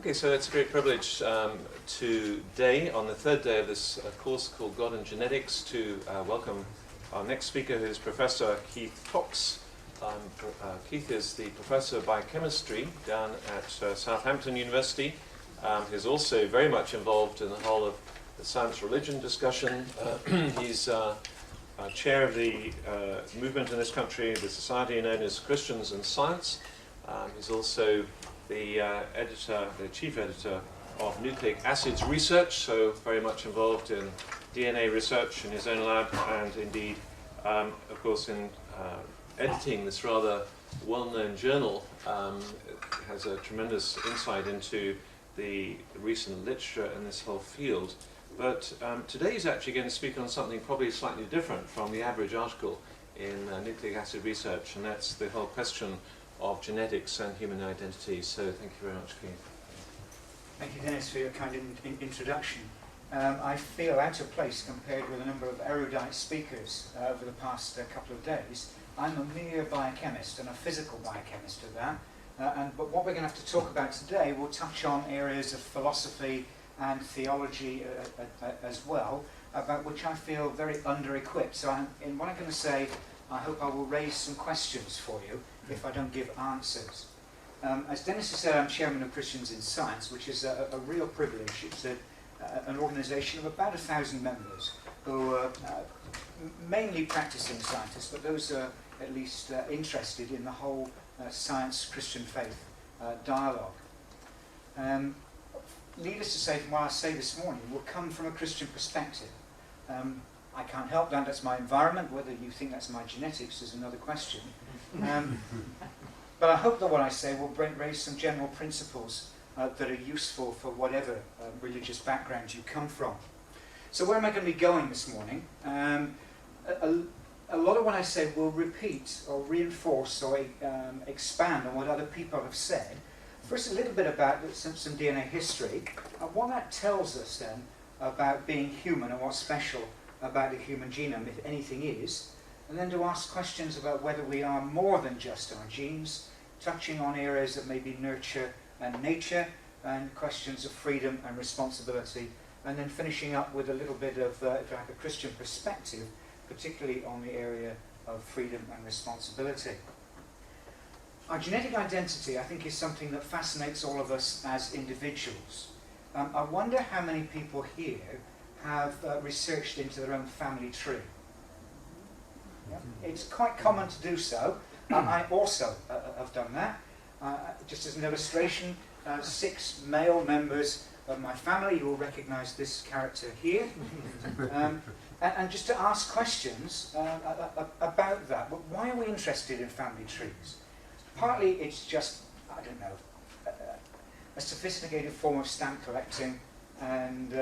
Okay, so it's a great privilege today, on the third day of this course called God and Genetics, to welcome our next speaker, who is Professor Keith Cox. Keith is the Professor of Biochemistry down at Southampton University. He's also very much involved in the whole of the science-religion discussion. He's chair of the movement in this country, the society known as Christians and Science. He's also the chief editor of Nucleic Acids Research, so very much involved in DNA research in his own lab, and indeed, of course, in editing this rather well-known journal. Has a tremendous insight into the recent literature in this whole field. But today he's actually going to speak on something probably slightly different from the average article in Nucleic Acid Research, and that's the whole question of genetics and human identity. So thank you very much, Keith. Thank you, Dennis, for your kind introduction. I feel out of place compared with a number of erudite speakers over the past couple of days. I'm a mere biochemist, and a physical biochemist at that. But what we're going to have to talk about today will touch on areas of philosophy and theology as well, about which I feel very under-equipped. So in what I'm going to say, I hope I will raise some questions for you if I don't give answers. As Dennis has said, I'm chairman of Christians in Science, which is a real privilege. It's an organisation of about 1,000 members who are mainly practicing scientists, but those are at least interested in the whole science-Christian faith dialogue. Needless to say, from what I say this morning, will come from a Christian perspective. I can't help that, that's my environment. Whether you think that's my genetics is another question. But I hope that what I say will raise some general principles that are useful for whatever religious background you come from. So where am I going to be going this morning? A lot of what I say will repeat or reinforce or expand on what other people have said. First, a little bit about some DNA history, and what that tells us then about being human and what's special about the human genome, if anything is, and then to ask questions about whether we are more than just our genes, touching on areas that may be nurture and nature, and questions of freedom and responsibility, and then finishing up with a little bit of, if you like, a Christian perspective, particularly on the area of freedom and responsibility. Our genetic identity, I think, is something that fascinates all of us as individuals. I wonder how many people here have researched into their own family tree. Yeah. It's quite common to do so. I also have done that. Just as an illustration, 6 male members of my family, you will recognise this character here. And just to ask questions about that. But why are we interested in family trees? Partly it's just, I don't know, a sophisticated form of stamp collecting and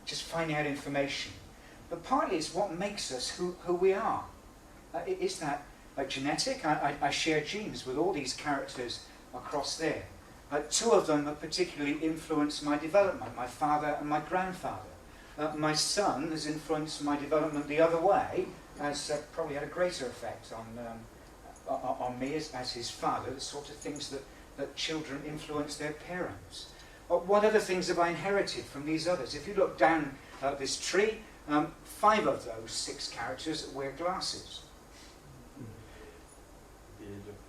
just finding out information. But partly it's what makes us who we are. Is that genetic? I share genes with all these characters across there. 2 of them have particularly influenced my development, my father and my grandfather. My son has influenced my development the other way, has probably had a greater effect on me as his father, the sort of things that children influence their parents. What other things have I inherited from these others? If you look down this tree, 5 of those 6 characters wear glasses.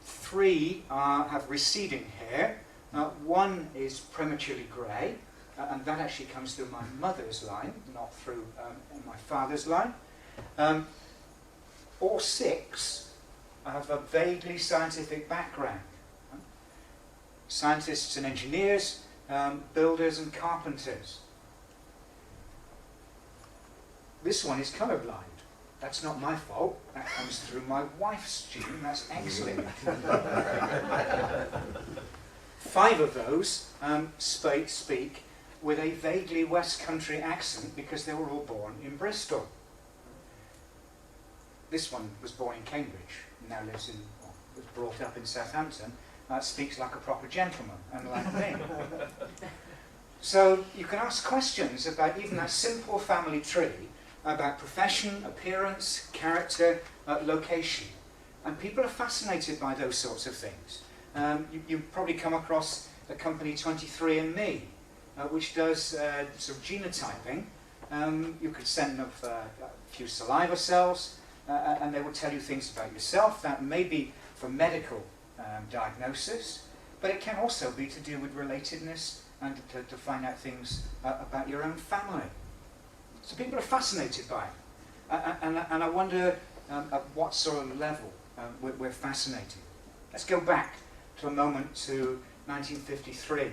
3 have receding hair. 1 is prematurely grey, and that actually comes through my mother's line, not through my father's line. All 6 have a vaguely scientific background. Scientists and engineers, builders and carpenters. This one is colourblind. That's not my fault. That comes through my wife's gene. That's excellent. 5 of those speak with a vaguely West Country accent because they were all born in Bristol. This one was born in Cambridge, now was brought up in Southampton, speaks like a proper gentleman, unlike me. So you can ask questions about even that simple family tree, about profession, appearance, character, location. And people are fascinated by those sorts of things. You've probably come across the company 23andMe, which does sort of genotyping. You could send them a few saliva cells, and they will tell you things about yourself. That may be for medical diagnosis, but it can also be to do with relatedness and to find out things about your own family. So people are fascinated by it. And I wonder at what sort of level we're fascinated. Let's go back to a moment to 1953.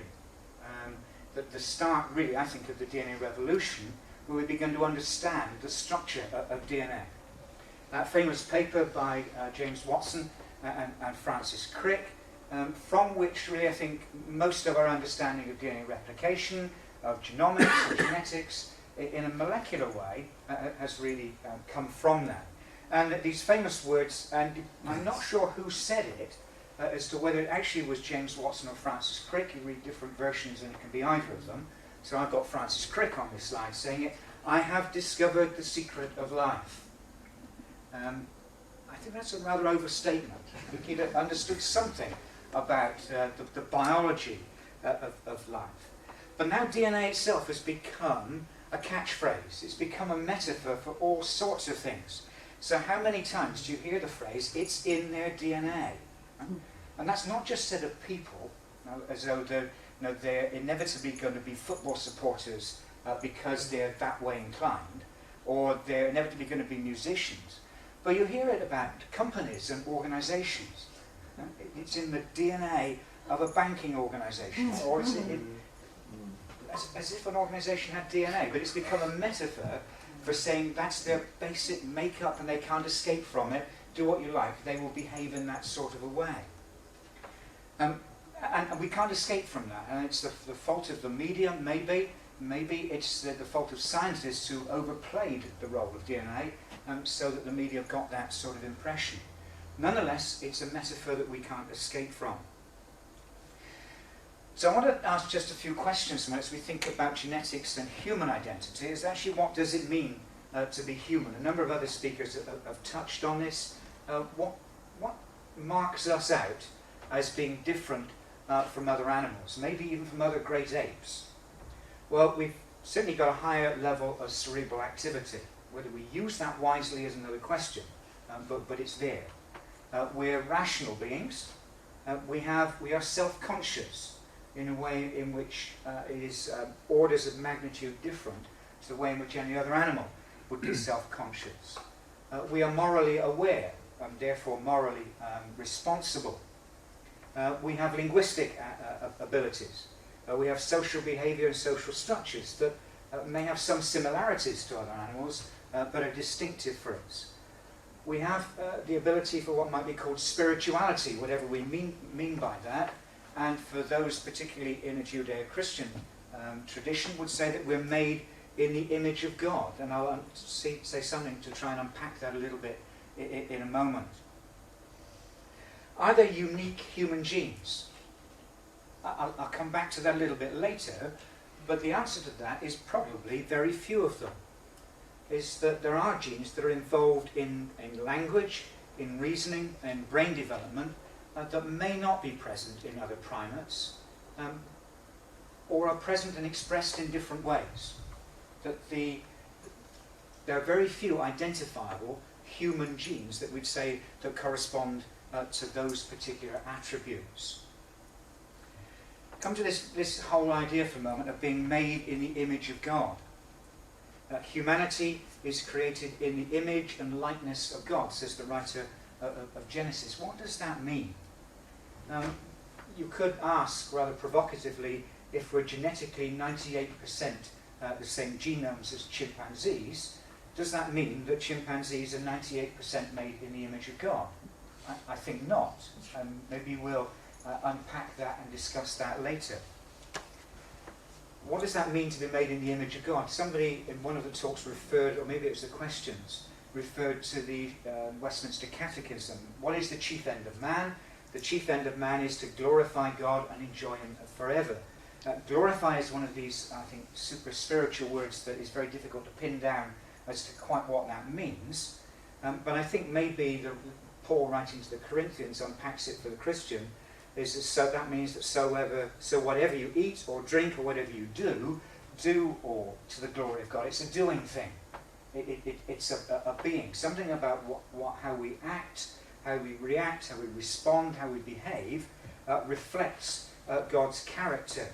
The start, really, I think, of the DNA revolution, where we began to understand the structure of DNA. That famous paper by James Watson and Francis Crick, from which really I think most of our understanding of DNA replication, of genomics and genetics, in a molecular way, has really come from that. And these famous words, and I'm not sure who said it, as to whether it actually was James Watson or Francis Crick. You read different versions and it can be either of them. So I've got Francis Crick on this slide saying it. I have discovered the secret of life. I think that's a rather overstatement. I think he'd understood something about the biology of life. But now DNA itself has become a catchphrase. It's become a metaphor for all sorts of things. So how many times do you hear the phrase, it's in their DNA? And that's not just said of people, as though they're inevitably going to be football supporters because they're that way inclined, or they're inevitably going to be musicians. But you hear it about companies and organizations. It's in the DNA of a banking organization, or it's as if an organization had DNA, but it's become a metaphor for saying that's their basic makeup and they can't escape from it. Do what you like, they will behave in that sort of a way. And we can't escape from that, and it's the fault of the media, maybe it's the fault of scientists who overplayed the role of DNA, so that the media got that sort of impression. Nonetheless, it's a metaphor that we can't escape from. So I want to ask just a few questions as we think about genetics and human identity. Is actually, what does it mean to be human? A number of other speakers have touched on this. What marks us out as being different from other animals, maybe even from other great apes? Well, we've certainly got a higher level of cerebral activity. Whether we use that wisely is another question, but it's there. We're rational beings. We are self-conscious in a way in which it is orders of magnitude different to the way in which any other animal would be self-conscious. We are morally aware and therefore morally responsible. We have linguistic abilities. We have social behavior and social structures that may have some similarities to other animals, but are distinctive for us. We have the ability for what might be called spirituality, whatever we mean by that, and for those particularly in a Judeo-Christian tradition would say that we're made in the image of God, and I'll say something to try and unpack that a little bit in a moment. Are there unique human genes? I'll come back to that a little bit later, but the answer to that is probably very few of them. Is that there are genes that are involved in language, in reasoning, and brain development that may not be present in other primates, or are present and expressed in different ways. That there are very few identifiable human genes that we'd say that correspond to those particular attributes. Come to this whole idea for a moment of being made in the image of God. Humanity is created in the image and likeness of God, says the writer of Genesis. What does that mean? You could ask, rather provocatively, if we're genetically 98% the same genomes as chimpanzees, does that mean that chimpanzees are 98% made in the image of God? I think not. Maybe we'll unpack that and discuss that later. What does that mean to be made in the image of God? Somebody in one of the talks referred, or maybe it was the questions, referred to the Westminster Catechism. What is the chief end of man? The chief end of man is to glorify God and enjoy Him forever. Glorify is one of these, I think, super spiritual words that is very difficult to pin down as to quite what that means. But I think maybe Paul writing to the Corinthians unpacks it for the Christian so that means that so whatever you eat or drink or whatever you do all to the glory of God. It's a doing thing. It's a being. Something about how we act, how we react, how we respond, how we behave reflects God's character.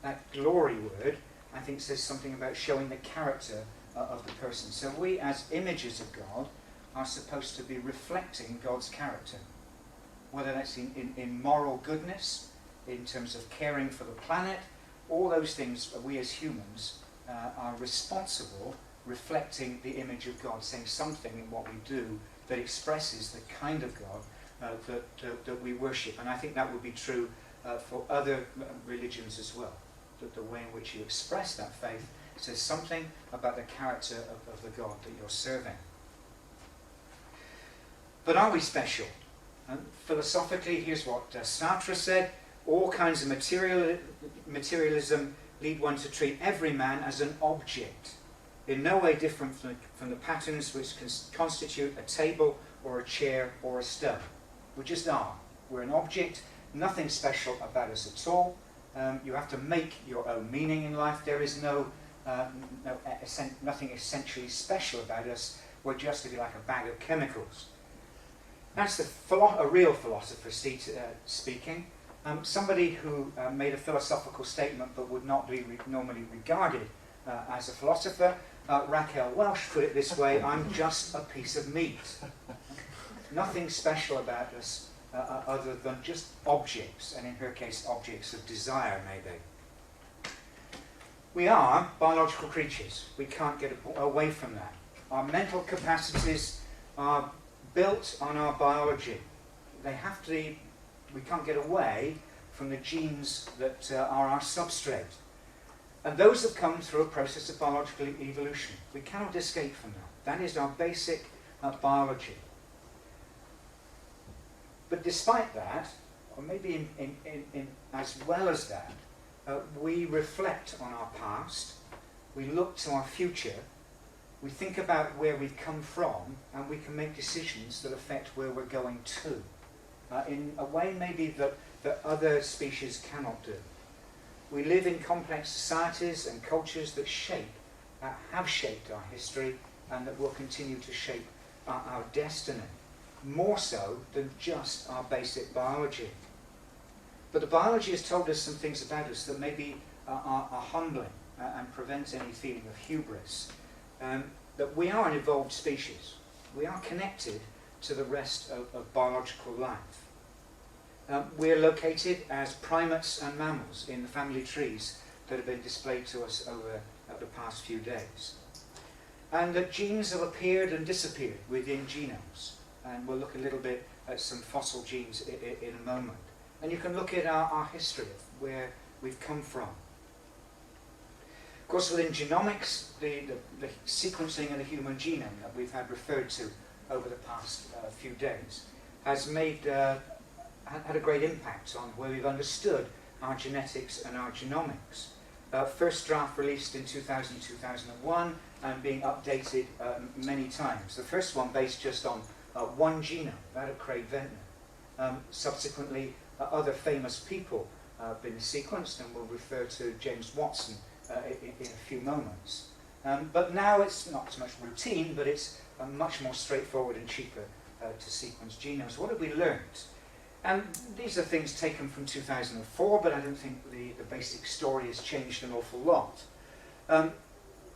That glory word, I think, says something about showing the character of the person. So we, as images of God, are supposed to be reflecting God's character. Whether that's in moral goodness, in terms of caring for the planet, all those things, we as humans are responsible, reflecting the image of God, saying something in what we do that expresses the kind of God that we worship. And I think that would be true for other religions as well. That the way in which you express that faith says something about the character of the God that you're serving. But are we special? Philosophically, here's what Sartre said: all kinds of materialism lead one to treat every man as an object, in no way different from the patterns which constitute a table or a chair or a stone. We just are. We're an object, nothing special about us at all. You have to make your own meaning in life. There is nothing essentially special about us. We're just, if you like, a bag of chemicals. That's a real philosopher speaking. Somebody who made a philosophical statement but would not be normally regarded as a philosopher. Raquel Welch put it this way: I'm just a piece of meat. Nothing special about us other than just objects, and in her case, objects of desire, maybe. We are biological creatures. We can't get away from that. Our mental capacities are built on our biology. They have to be, we can't get away from the genes that are our substrate. And those have come through a process of biological evolution. We cannot escape from that. That is our basic biology. But despite that, or maybe as well as that, we reflect on our past, we look to our future, we think about where we've come from, and we can make decisions that affect where we're going to, in a way maybe that other species cannot do. We live in complex societies and cultures that have shaped our history, and that will continue to shape our destiny, more so than just our basic biology. But the biology has told us some things about us that maybe are humbling and prevent any feeling of hubris. That we are an evolved species. We are connected to the rest of biological life. We're located as primates and mammals in the family trees that have been displayed to us over the past few days. And that genes have appeared and disappeared within genomes. And we'll look a little bit at some fossil genes in a moment. And you can look at our history of where we've come from. Of course, within genomics, the sequencing of the human genome that we've had referred to over the past few days has had a great impact on where we've understood our genetics and our genomics. First draft released in 2000, 2001, and being updated many times. The first one based just on one genome, that of Craig Ventnor. Subsequently, other famous people have been sequenced, and we'll refer to James Watson in a few moments. But now it's not so much routine, but it's much more straightforward and cheaper to sequence genomes. What have we learned? And these are things taken from 2004, but I don't think the basic story has changed an awful lot.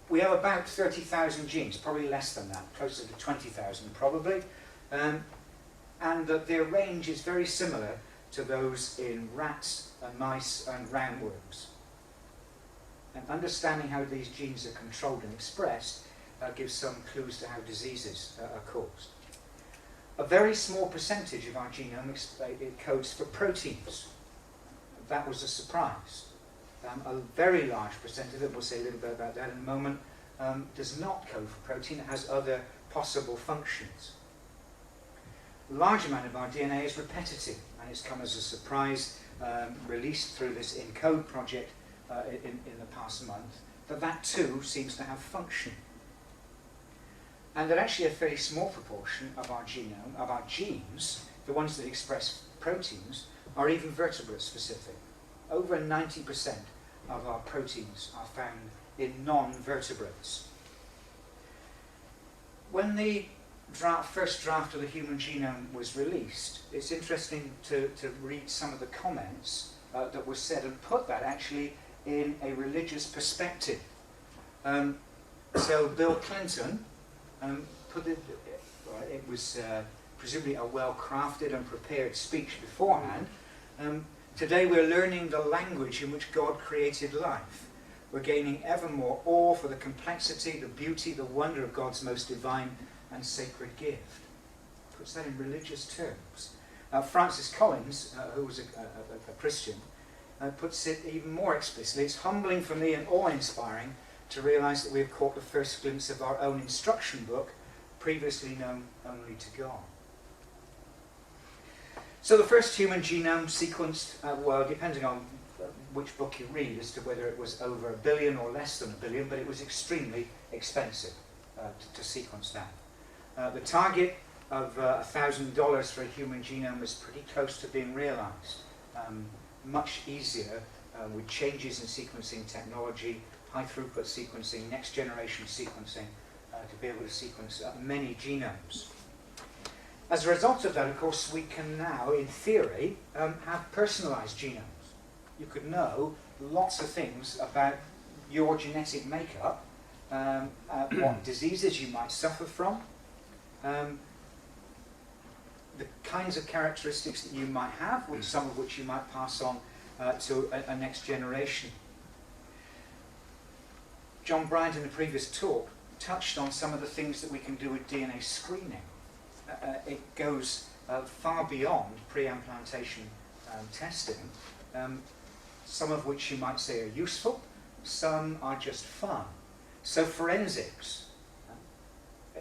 We have about 30,000 genes, probably less than that, closer to 20,000 probably. And that their range is very similar to those in rats and mice and roundworms. And understanding how these genes are controlled and expressed gives some clues to how diseases are caused. A very small percentage of our genome codes for proteins. That was a surprise. A very large percentage, we'll say a little bit about that in a moment, does not code for protein. It has other possible functions. A large amount of our DNA is repetitive, and it's come as a surprise, released through this ENCODE project in the past month, that too seems to have function. And that actually a fairly small proportion of our genome, of our genes, the ones that express proteins, are even vertebrate specific. Over 90% of our proteins are found in non-vertebrates. When the first draft of the human genome was released, it's interesting to read some of the comments that were said and put that actually in a religious perspective. So Bill Clinton put it, it was presumably a well-crafted and prepared speech beforehand. Today we're learning the language in which God created life. We're gaining ever more awe for the complexity, the beauty, the wonder of God's most divine and sacred gift. Puts that in religious terms. Francis Collins, who was a Christian, puts it even more explicitly. It's humbling for me and awe-inspiring to realise that we have caught the first glimpse of our own instruction book, previously known only to God. So the first human genome sequenced, well, depending on which book you read as to whether it was over 1 billion or less than 1 billion, but it was extremely expensive to sequence that. The target of $1,000 for a human genome is pretty close to being realised. Much easier with changes in sequencing technology, high throughput sequencing, next generation sequencing, to be able to sequence many genomes. As a result of that, of course, we can now, in theory, have personalised genomes. You could know lots of things about your genetic makeup, what diseases you might suffer from, the kinds of characteristics that you might have, some of which you might pass on to a next generation. John Bryant in the previous talk touched on some of the things that we can do with DNA screening. It goes far beyond pre-implantation testing, some of which you might say are useful, some are just fun. So forensics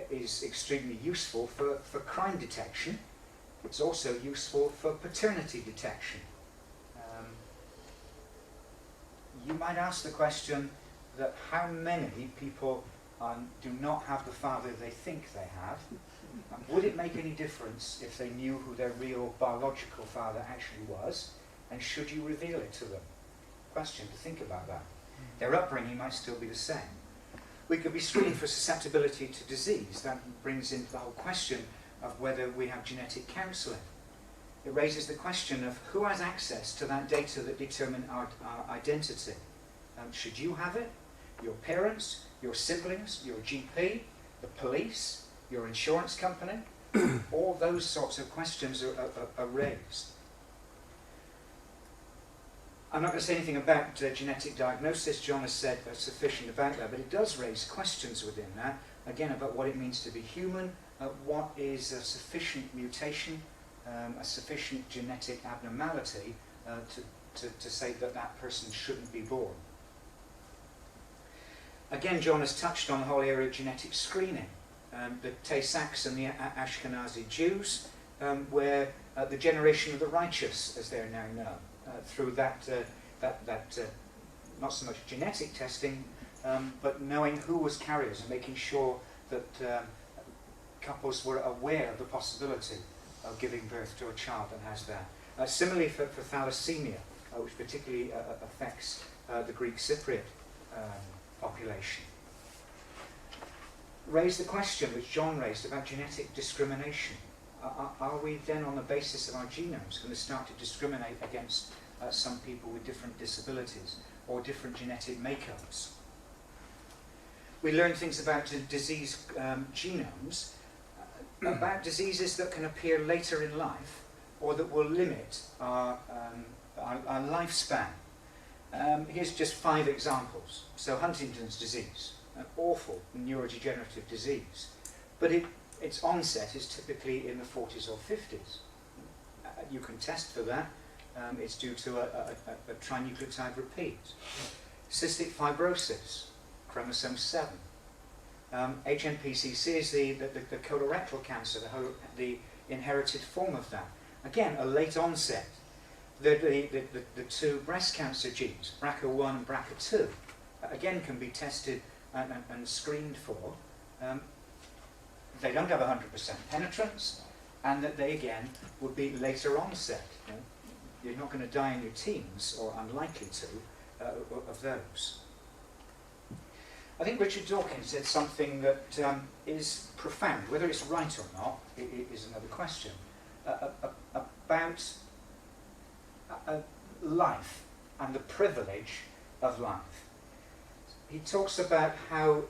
is extremely useful for crime detection. It's also useful for paternity detection. You might ask the question that how many people do not have the father they think they have. Would it make any difference if they knew who their real biological father actually was? And should you reveal it to them? Question to think about that. Their upbringing might still be the same. We could be screening for susceptibility to disease. That brings into the whole question of whether we have genetic counselling. It raises the question of who has access to that data that determine our identity. Should you have it? Your parents, your siblings, your GP, the police, your insurance company? All those sorts of questions are raised. I'm not going to say anything about genetic diagnosis. John has said sufficient about that, but it does raise questions within that, again, about what it means to be human, what is a sufficient mutation, a sufficient genetic abnormality to say that that person shouldn't be born. Again, John has touched on the whole area of genetic screening. The Tay-Sachs and the Ashkenazi Jews, where the generation of the righteous, as they're now known, through that not so much genetic testing, but knowing who was carriers and making sure that couples were aware of the possibility of giving birth to a child that has that. Similarly for thalassemia, which particularly affects the Greek Cypriot population. Raise the question which John raised about genetic discrimination. Are we then, on the basis of our genomes, going to start to discriminate against some people with different disabilities or different genetic makeups? We learn things about disease genomes, about diseases that can appear later in life or that will limit our lifespan. Here's just 5 examples. So Huntington's disease, an awful neurodegenerative disease, but its onset is typically in the 40s or 50s. You can test for that. It's due to a trinucleotide repeat. Cystic fibrosis, chromosome 7. HNPCC is the colorectal cancer, the inherited form of that. Again, a late onset. The 2 breast cancer genes, BRCA1 and BRCA2, again can be tested and screened for. They don't have 100% penetrance, and that they again would be later onset. You're not going to die in your teens, or unlikely to, of those. I think Richard Dawkins said something that is profound. Whether it's right or not is another question. About life and the privilege of life. He talks about how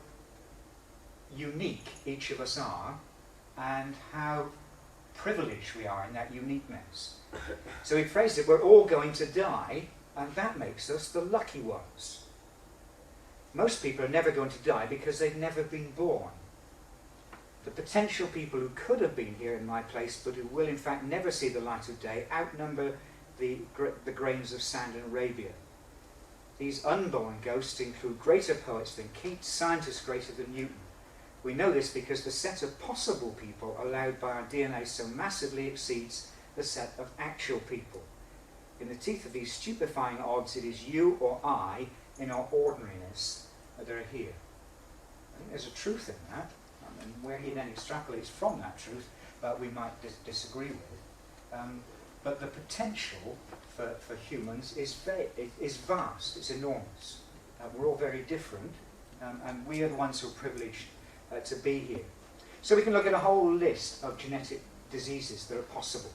unique each of us are and how privileged we are in that uniqueness. So he phrased it, we're all going to die, and that makes us the lucky ones. Most people are never going to die because they've never been born. The potential people who could have been here in my place, but who will in fact never see the light of day, outnumber the grains of sand in Arabia. These unborn ghosts include greater poets than Keats, scientists greater than Newton. We know this because the set of possible people allowed by our DNA so massively exceeds the set of actual people. In the teeth of these stupefying odds, it is you or I, in our ordinariness, that are here. I think there's a truth in that, and where he then extrapolates from that truth, we might disagree with. But the potential for humans is vast, it's enormous. We're all very different, and we are the ones who are privileged to be here. So we can look at a whole list of genetic diseases that are possible.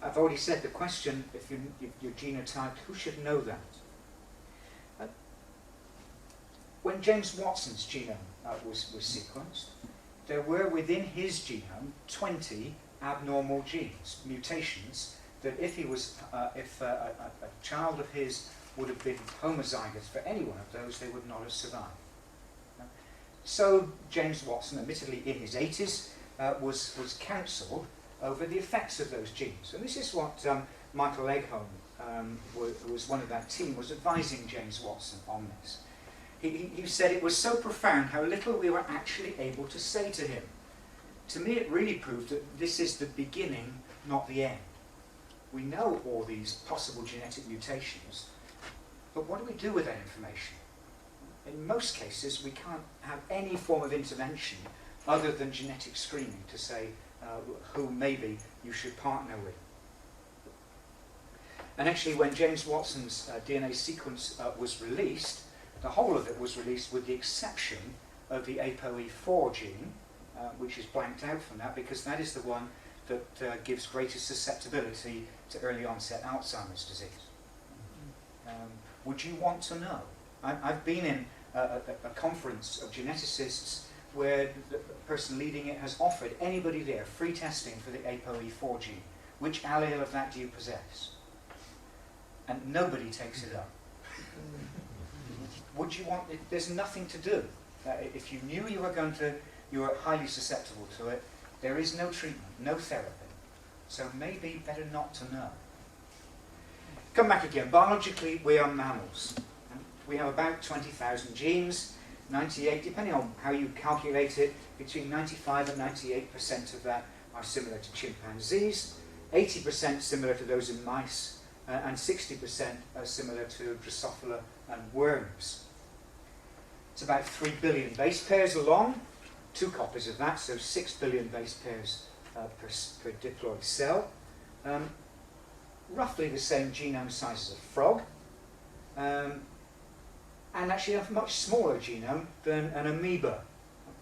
I've already said the question, if you're genotyped, who should know that? When James Watson's genome was sequenced, there were within his genome 20 abnormal genes, mutations, that if a child of his would have been homozygous for any one of those, they would not have survived. So James Watson, admittedly in his 80s, was counselled over the effects of those genes. And this is what Michael Egholm, who was one of that team, was advising James Watson on this. He said it was so profound how little we were actually able to say to him. To me, it really proved that this is the beginning, not the end. We know all these possible genetic mutations, but what do we do with that information? In most cases, we can't have any form of intervention other than genetic screening to say who maybe you should partner with. And actually, when James Watson's DNA sequence was released, the whole of it was released with the exception of the ApoE4 gene, which is blanked out from that because that is the one that gives greater susceptibility to early onset Alzheimer's disease. Would you want to know? I've been in a conference of geneticists where the person leading it has offered anybody there free testing for the ApoE4 gene. Which allele of that do you possess? And nobody takes it up. Would you want it? There's nothing to do. If you knew you were highly susceptible to it, there is no treatment, no therapy. So maybe better not to know. Come back again. Biologically, we are mammals. We have about 20,000 genes. 98, depending on how you calculate it, between 95 and 98% of that are similar to chimpanzees, 80% similar to those in mice, and 60% are similar to Drosophila and worms. It's about 3 billion base pairs long, 2 copies of that, so 6 billion base pairs per diploid cell. Roughly the same genome size as a frog, and actually a much smaller genome than an amoeba,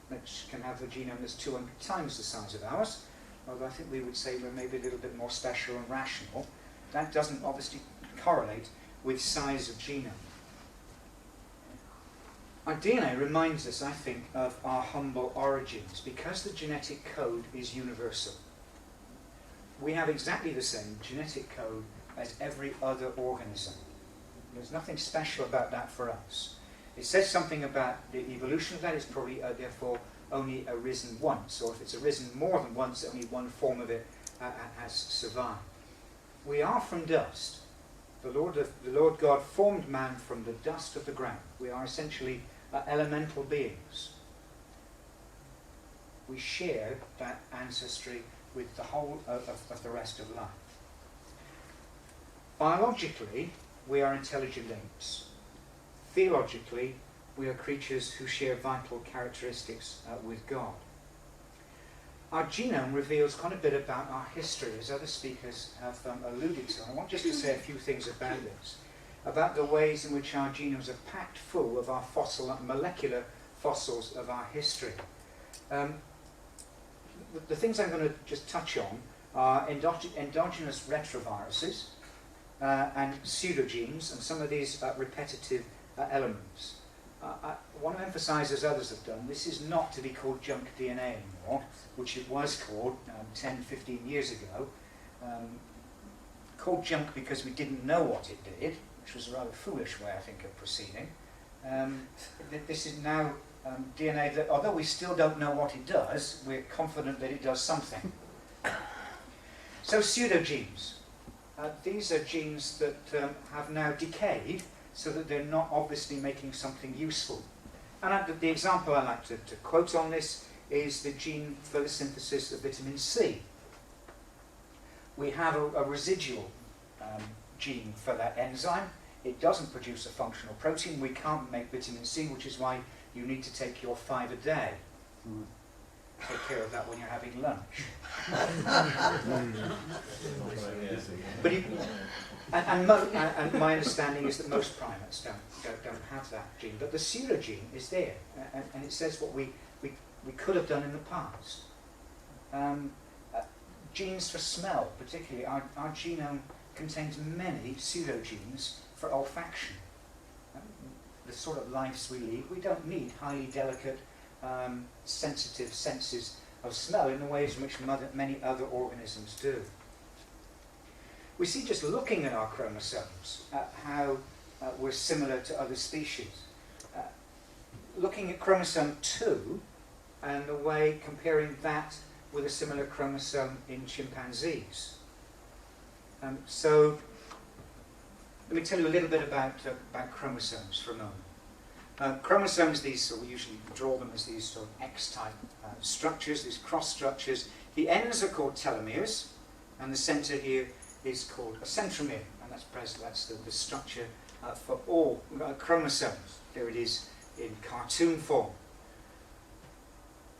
which can have a genome that's 200 times the size of ours, although I think we would say we're maybe a little bit more special and rational. That doesn't obviously correlate with size of genome. Our DNA reminds us, I think, of our humble origins because the genetic code is universal. We have exactly the same genetic code as every other organism. There's nothing special about that for us. It says something about the evolution of that. It's probably therefore only arisen once, or if it's arisen more than once, only one form of it has survived. We are from dust. The Lord God formed man from the dust of the ground. We are essentially elemental beings. We share that ancestry with the whole of the rest of life. Biologically, we are intelligent apes. Theologically, we are creatures who share vital characteristics with God. our genome reveals quite a bit about our history, as other speakers have alluded to. I want just to say a few things about this, about the ways in which our genomes are packed full of our fossil, molecular fossils of our history. The things I'm going to just touch on are endogenous retroviruses and pseudogenes, and some of these repetitive elements. I want to emphasize, as others have done, this is not to be called junk DNA anymore, which it was called 10, 15 years ago. Called junk because we didn't know what it did, which was a rather foolish way, I think, of proceeding. This is now DNA that, although we still don't know what it does, we're confident that it does something. So pseudogenes. These are genes that have now decayed, so that they're not obviously making something useful. And the example I like to quote on this is the gene for the synthesis of vitamin C. We have a residual gene for that enzyme. It doesn't produce a functional protein. We can't make vitamin C, which is why you need to take your 5 a day. Take care of that when you're having lunch. But and my understanding is that most primates don't have that gene. But the pseudogene is there, and it says what we could have done in the past. Genes for smell, particularly, our genome contains many pseudogenes for olfaction. The sort of lives we lead, we don't need highly delicate, sensitive senses of smell in the ways in which many other organisms do. We see, just looking at our chromosomes, how we're similar to other species. Looking at chromosome 2 and the way comparing that with a similar chromosome in chimpanzees. So let me tell you a little bit about chromosomes for a moment. Chromosomes, we usually draw them as these sort of X-type structures, these cross structures. The ends are called telomeres, and the centre here is called a centromere, and that's the structure for all chromosomes. There it is in cartoon form.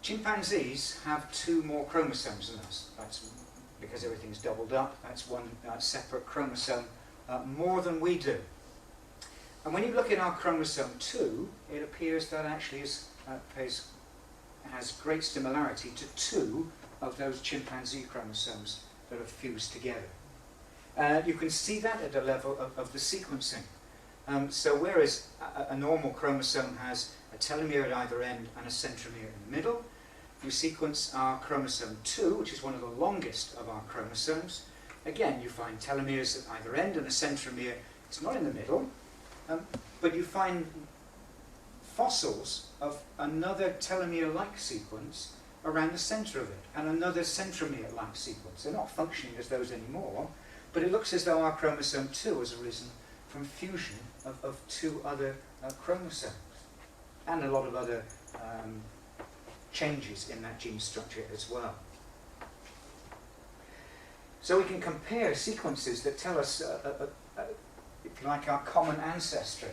Chimpanzees have 2 more chromosomes than us. That's because everything's doubled up. That's one separate chromosome more than we do. And when you look at our chromosome 2, it appears that actually has great similarity to 2 of those chimpanzee chromosomes that are fused together. You can see that at the level of the sequencing. So whereas a normal chromosome has a telomere at either end and a centromere in the middle, you sequence our chromosome 2, which is one of the longest of our chromosomes. Again, you find telomeres at either end and a centromere. It's not in the middle, but you find fossils of another telomere-like sequence around the centre of it, and another centromere-like sequence. They're not functioning as those anymore, but it looks as though our chromosome 2 has arisen from fusion of 2 other chromosomes, and a lot of other changes in that gene structure as well. So we can compare sequences that tell us, if you like, our common ancestry,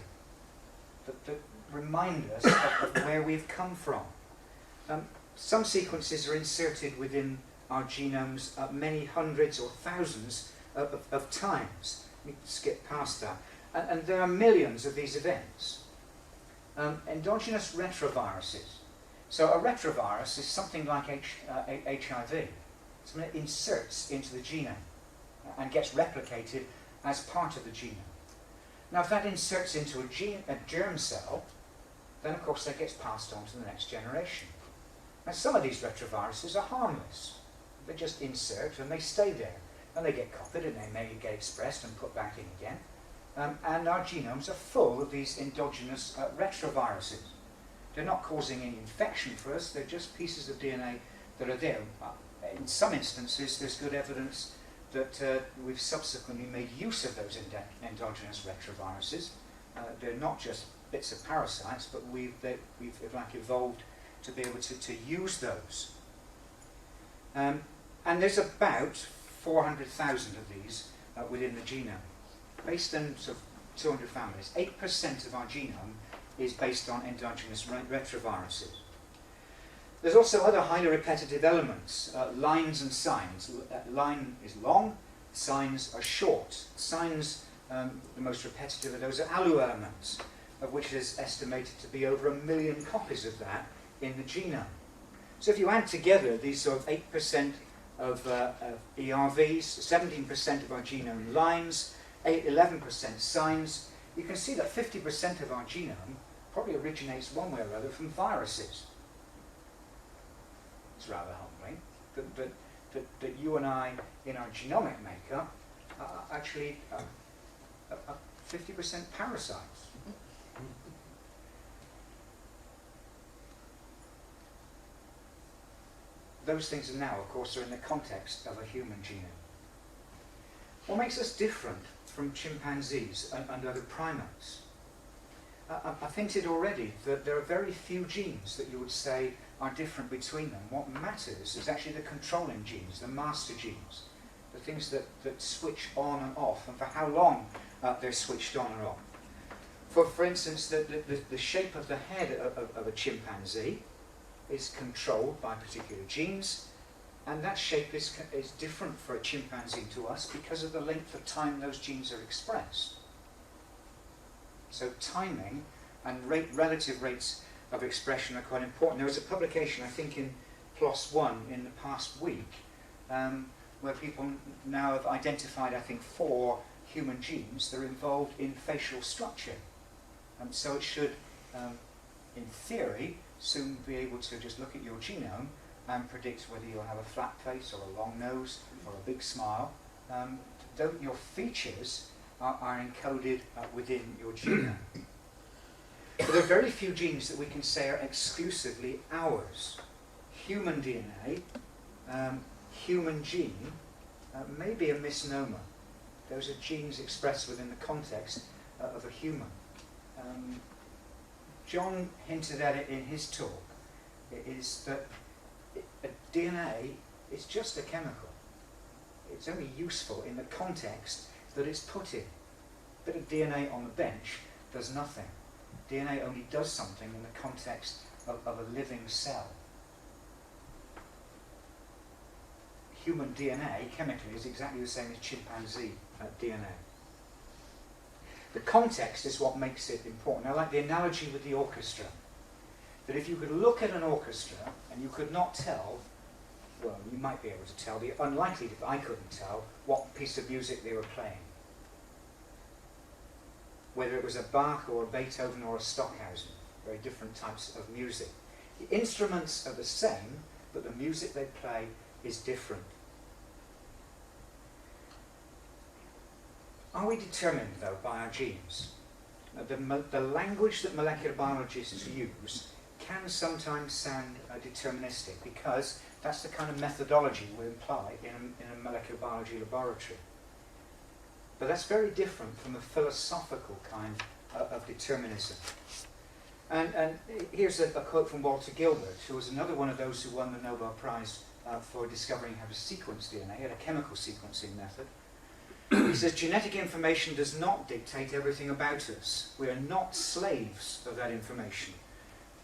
that remind us of where we've come from. Some sequences are inserted within our genomes many hundreds or thousands of times. Let me skip past that. And there are millions of these events. Endogenous retroviruses. So a retrovirus is something like HIV. Something that inserts into the genome and gets replicated as part of the genome. Now, if that inserts into a germ cell, then of course that gets passed on to the next generation. Now, some of these retroviruses are harmless. They just insert and they stay there. And they get copied and they may get expressed and put back in again. And our genomes are full of these endogenous retroviruses. They're not causing any infection for us, they're just pieces of DNA that are there. In some instances, there's good evidence that we've subsequently made use of those endogenous retroviruses. They're not just bits of parasites, but we've like evolved to be able to use those. And there's about 400,000 of these within the genome, based on sort of 200 families. 8% of our genome is based on endogenous retroviruses. There's also other highly repetitive elements, lines and signs. Line is long, signs are short. Signs, the most repetitive of those, are ALU elements, of which is estimated to be over 1 million copies of that in the genome. So if you add together these sort of 8% of ERVs, 17% of our genome lines, 11% signs, you can see that 50% of our genome probably originates one way or other from viruses. It's rather humbling that you and I, in our genomic makeup, are actually 50% parasites. Those things are now, of course, are in the context of a human genome. What makes us different from chimpanzees and other primates? I've hinted already that there are very few genes that you would say are different between them. What matters is actually the controlling genes, the master genes, the things that switch on and off, and for how long they're switched on and off. For instance, the shape of the head of a chimpanzee is controlled by particular genes, and that shape is different for a chimpanzee to us because of the length of time those genes are expressed. So timing and relative rates of expression are quite important. There was a publication, I think in PLOS One in the past week, where people now have identified, I think, 4 human genes that are involved in facial structure. So it should, in theory, soon be able to just look at your genome and predict whether you'll have a flat face or a long nose or a big smile. Your features are encoded within your genome. But there are very few genes that we can say are exclusively ours. Human DNA, human gene, may be a misnomer. Those are genes expressed within the context of a human. John hinted at it in his talk, is that DNA is just a chemical. It's only useful in the context that it's put in. A bit of DNA on the bench does nothing. DNA only does something in the context of a living cell. Human DNA, chemically, is exactly the same as chimpanzee DNA. The context is what makes it important. I like the analogy with the orchestra. That if you could look at an orchestra and you could not tell, well, you might be able to tell, but unlikely if I couldn't tell what piece of music they were playing. Whether it was a Bach or a Beethoven or a Stockhausen, very different types of music. The instruments are the same, but the music they play is different. Are we determined, though, by our genes? The language that molecular biologists use can sometimes sound deterministic, because that's the kind of methodology we apply in a molecular biology laboratory. But that's very different from the philosophical kind of determinism. And here's a quote from Walter Gilbert, who was another one of those who won the Nobel Prize for discovering how to sequence DNA. He had a chemical sequencing method. He says, genetic information does not dictate everything about us. We are not slaves of that information.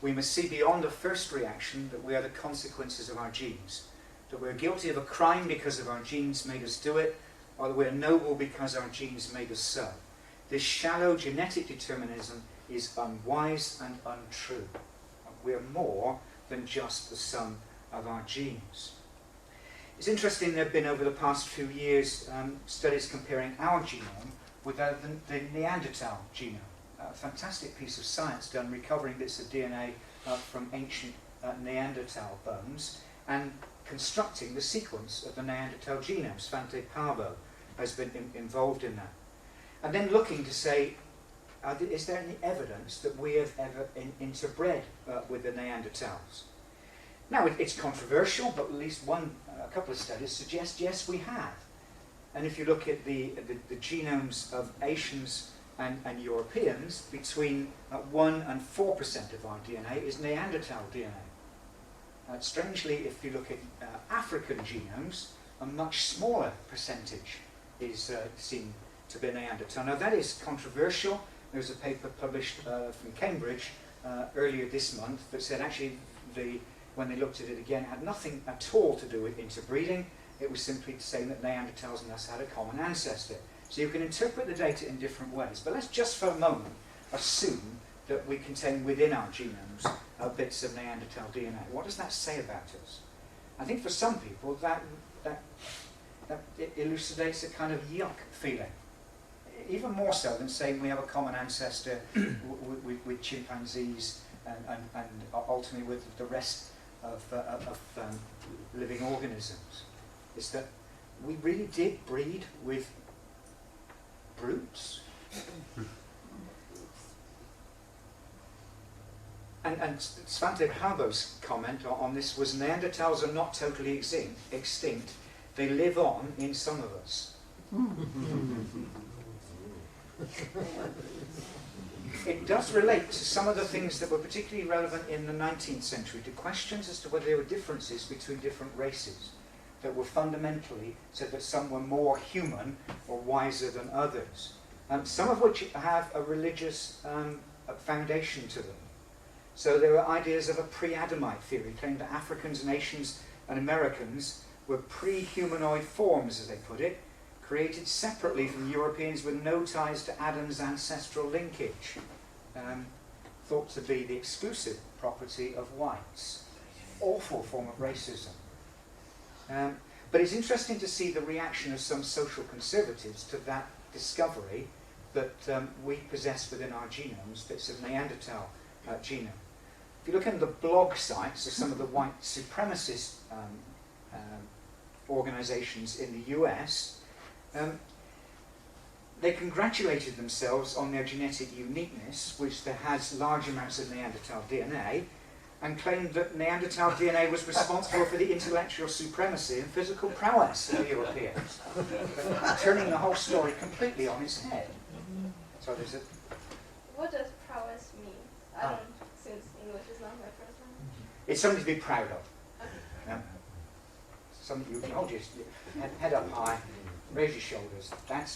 We must see beyond the first reaction that we are the consequences of our genes, that we're guilty of a crime because of our genes made us do it, or that we're noble because our genes made us so. This shallow genetic determinism is unwise and untrue. We're more than just the sum of our genes. It's interesting, there have been over the past few years studies comparing our genome with the Neanderthal genome. A fantastic piece of science done recovering bits of DNA from ancient Neanderthal bones and constructing the sequence of the Neanderthal genome. Svante Paabo has been involved in that. And then looking to say, is there any evidence that we have ever interbred with the Neanderthals? Now, it's controversial, but at least a couple of studies suggest, yes, we have. And if you look at the genomes of Asians and Europeans, between 1 and 4% of our DNA is Neanderthal DNA. Strangely, if you look at African genomes, a much smaller percentage is seen to be Neanderthal. Now, that is controversial. There was a paper published from Cambridge earlier this month that said actually the when they looked at it again, it had nothing at all to do with interbreeding. It was simply saying that Neanderthals and us had a common ancestor. So you can interpret the data in different ways. But let's just for a moment assume that we contain within our genomes bits of Neanderthal DNA. What does that say about us? I think for some people that it elucidates a kind of yuck feeling. Even more so than saying we have a common ancestor with chimpanzees and ultimately with the rest of living organisms. Is that we really did breed with brutes. And Svante Pääbo's comment on this was Neanderthals are not totally extinct. They live on in some of us. It does relate to some of the things that were particularly relevant in the 19th century, to questions as to whether there were differences between different races that were fundamentally said that some were more human or wiser than others, some of which have a religious foundation to them. So there are ideas of a pre-Adamite theory, claiming that Africans, Asians and Americans were pre-humanoid forms, as they put it, created separately from Europeans with no ties to Adam's ancestral linkage, thought to be the exclusive property of whites. Awful form of racism. But it's interesting to see the reaction of some social conservatives to that discovery that we possess within our genomes bits of Neanderthal genome. If you look at the blog sites of some of the white supremacist organizations in the US, they congratulated themselves on their genetic uniqueness, which there has large amounts of Neanderthal DNA, and claimed that Neanderthal DNA was responsible for the intellectual supremacy and physical prowess of the Europeans, turning the whole story completely on its head. So there's a... What does prowess mean? I don't, since English is not my first language. It's something to be proud of. Okay. Something you can hold your head up high, raise your shoulders.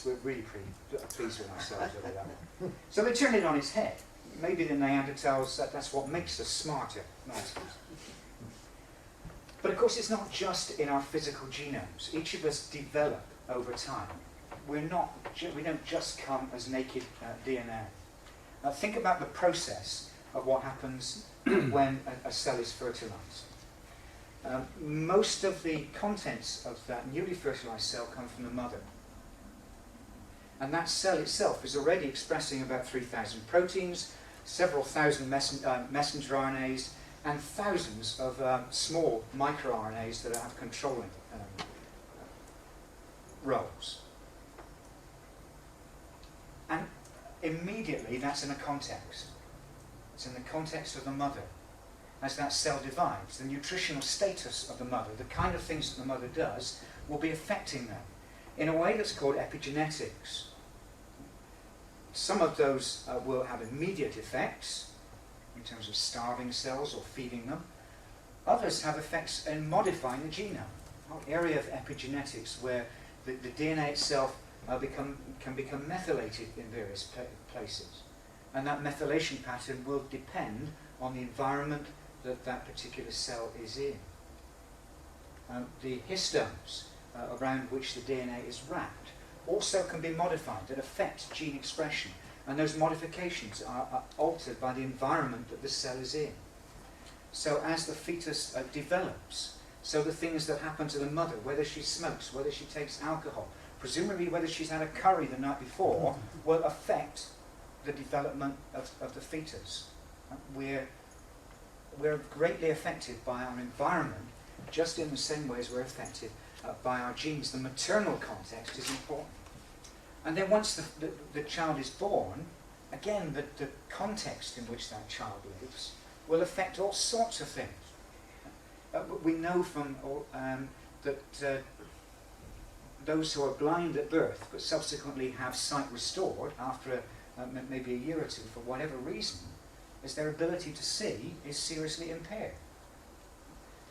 We're really pleased with ourselves over that. So they turned it on its head. Maybe the Neanderthals, that's what makes us smarter. Nonsense. But of course, it's not just in our physical genomes. Each of us develop over time. We don't just come as naked DNA. Think about the process of what happens when a cell is fertilized. Most of the contents of that newly fertilized cell come from the mother. And that cell itself is already expressing about 3,000 proteins, several thousand messenger RNAs, and thousands of small microRNAs that have controlling roles. And immediately that's in a context. It's in the context of the mother. As that cell divides, the nutritional status of the mother, the kind of things that the mother does, will be affecting them in a way that's called epigenetics. Some of those will have immediate effects in terms of starving cells or feeding them. Others have effects in modifying the genome, an area of epigenetics where the DNA itself can become methylated in various places. And that methylation pattern will depend on the environment that particular cell is in. The histones around which the DNA is wrapped also can be modified that affect gene expression, and those modifications are altered by the environment that the cell is in. So as the fetus develops, so the things that happen to the mother, whether she smokes, whether she takes alcohol, presumably whether she's had a curry the night before, will affect the development of the fetus. We're greatly affected by our environment, just in the same way as we're affected by our genes. The maternal context is important. And then once the child is born, again, the context in which that child lives will affect all sorts of things. We know from that those who are blind at birth but subsequently have sight restored after maybe a year or two for whatever reason, is their ability to see is seriously impaired.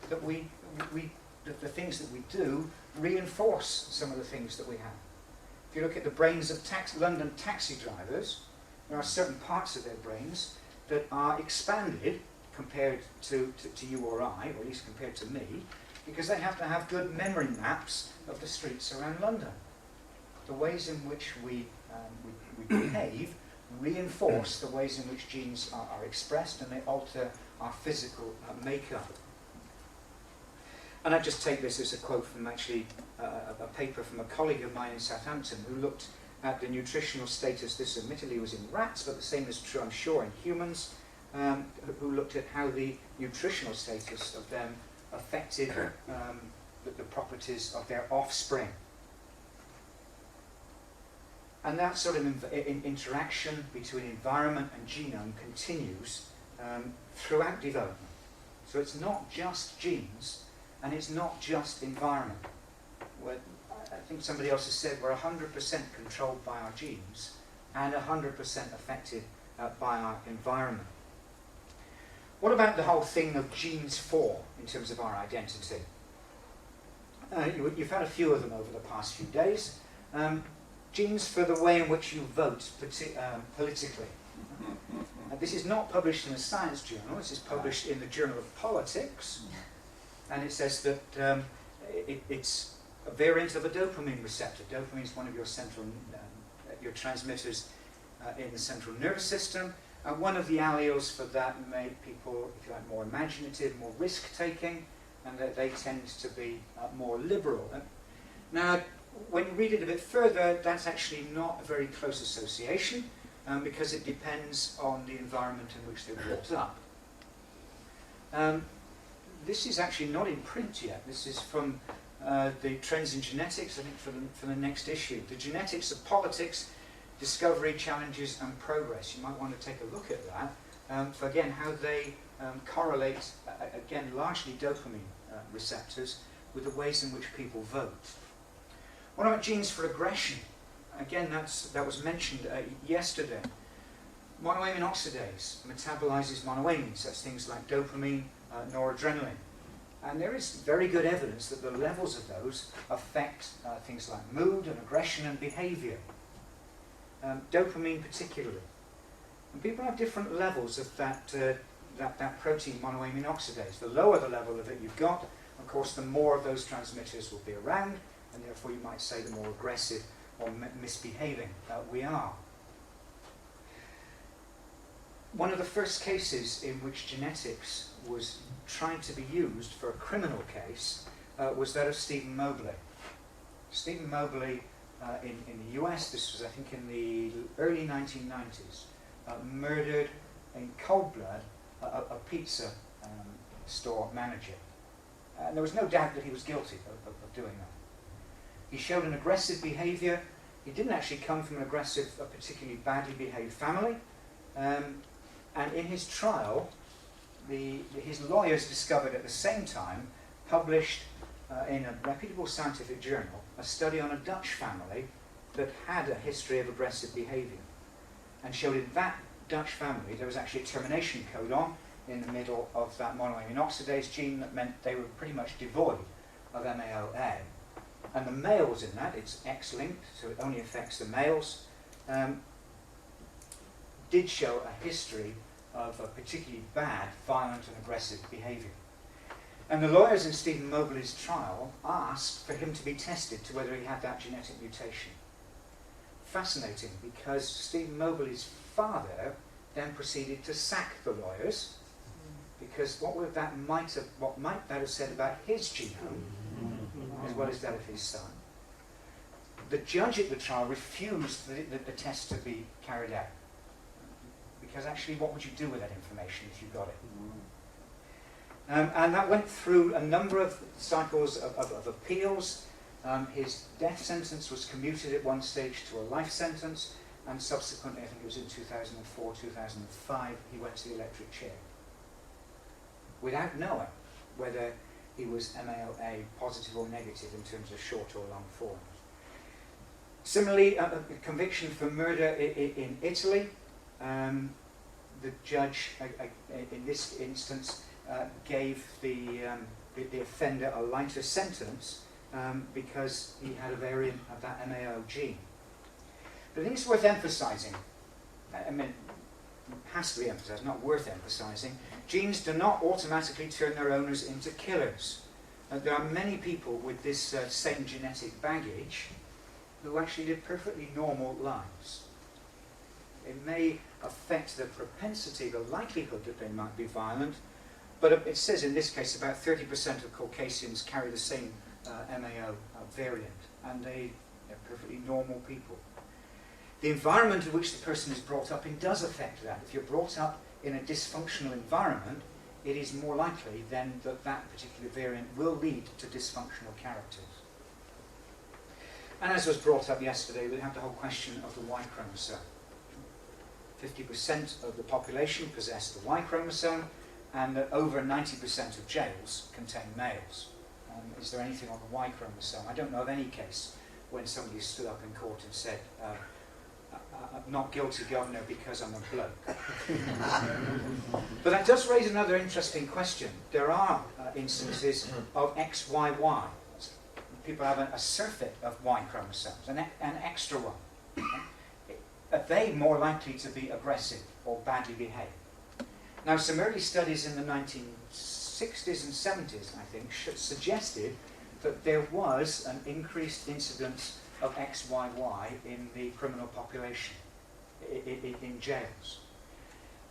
That the things that we do reinforce some of the things that we have. If you look at the brains of London taxi drivers, there are certain parts of their brains that are expanded compared to you or I, or at least compared to me, because they have to have good memory maps of the streets around London. The ways in which we behave reinforce the ways in which genes are expressed, and they alter our physical makeup. And I just take this as a quote from actually a paper from a colleague of mine in Southampton who looked at the nutritional status. This admittedly was in rats, but the same is true, I'm sure, in humans, who looked at how the nutritional status of them affected the properties of their offspring. And that sort of interaction between environment and genome continues throughout development. So it's not just genes, and it's not just environment. I think somebody else has said we're 100% controlled by our genes and 100% affected by our environment. What about the whole thing of genes for in terms of our identity? You've had a few of them over the past few days. Genes for the way in which you vote politically. This is not published in a science journal, this is published in the Journal of Politics, and it says that it's a variant of a dopamine receptor. Dopamine is one of your central, your transmitters in the central nervous system, and one of the alleles for that make people, if you like, more imaginative, more risk-taking, and that they tend to be more liberal. Now, when you read it a bit further, that's actually not a very close association, because it depends on the environment in which they're brought up. This is actually not in print yet. This is from the Trends in Genetics, I think, for the next issue. The Genetics of Politics, Discovery, Challenges and Progress. You might want to take a look at that, for again, how they correlate, again, largely dopamine receptors with the ways in which people vote. What about genes for aggression? Again, that was mentioned yesterday. Monoamine oxidase metabolizes monoamines. That's things like dopamine, noradrenaline. And there is very good evidence that the levels of those affect things like mood and aggression and behavior. Dopamine particularly. And people have different levels of that protein, monoamine oxidase. The lower the level of it you've got, of course, the more of those transmitters will be around, and therefore you might say the more aggressive or misbehaving we are. One of the first cases in which genetics was trying to be used for a criminal case was that of Stephen Mobley. Stephen Mobley in the US, this was I think in the early 1990s, murdered in cold blood a pizza store manager. And there was no doubt that he was guilty of doing that. He showed an aggressive behaviour. He didn't actually come from a particularly badly behaved family. And in his trial, his lawyers discovered at the same time, published in a reputable scientific journal, a study on a Dutch family that had a history of aggressive behaviour, and showed in that Dutch family there was actually a termination codon in the middle of that monoamine oxidase gene that meant they were pretty much devoid of MAOA. And the males in that, it's X-linked, so it only affects the males, did show a history of a particularly bad, violent and aggressive behaviour. And the lawyers in Stephen Mobley's trial asked for him to be tested to whether he had that genetic mutation. Fascinating, because Stephen Mobley's father then proceeded to sack the lawyers, because what might that have said about his genome, as well as that of his son. The judge at the trial refused the test to be carried out. Because actually, what would you do with that information if you got it? And that went through a number of cycles of appeals. His death sentence was commuted at one stage to a life sentence, and subsequently, I think it was in 2004, 2005, he went to the electric chair. Without knowing whether he was MAOA positive or negative in terms of short or long forms. Similarly, a conviction for murder in Italy. The judge, in this instance, gave the offender a lighter sentence because he had a variant of that MAO gene. But I think it's worth emphasising. I mean, has to be emphasized, not worth emphasizing, genes do not automatically turn their owners into killers. There are many people with this same genetic baggage who actually live perfectly normal lives. It may affect the propensity, the likelihood that they might be violent, but it says in this case about 30% of Caucasians carry the same MAO variant, and they're perfectly normal people. The environment in which the person is brought up in does affect that. If you're brought up in a dysfunctional environment, it is more likely then that that particular variant will lead to dysfunctional characters. And as was brought up yesterday, we have the whole question of the Y chromosome. 50% of the population possess the Y chromosome, and that over 90% of jails contain males. Is there anything on the Y chromosome? I don't know of any case when somebody stood up in court and said, I'm not guilty, Governor, because I'm a bloke. But that does raise another interesting question. There are instances of XYY. People have a surfeit of Y chromosomes, an extra one. Are they more likely to be aggressive or badly behave? Now, some early studies in the 1960s and 70s, I think, suggested that there was an increased incidence of XYY in the criminal population, in jails.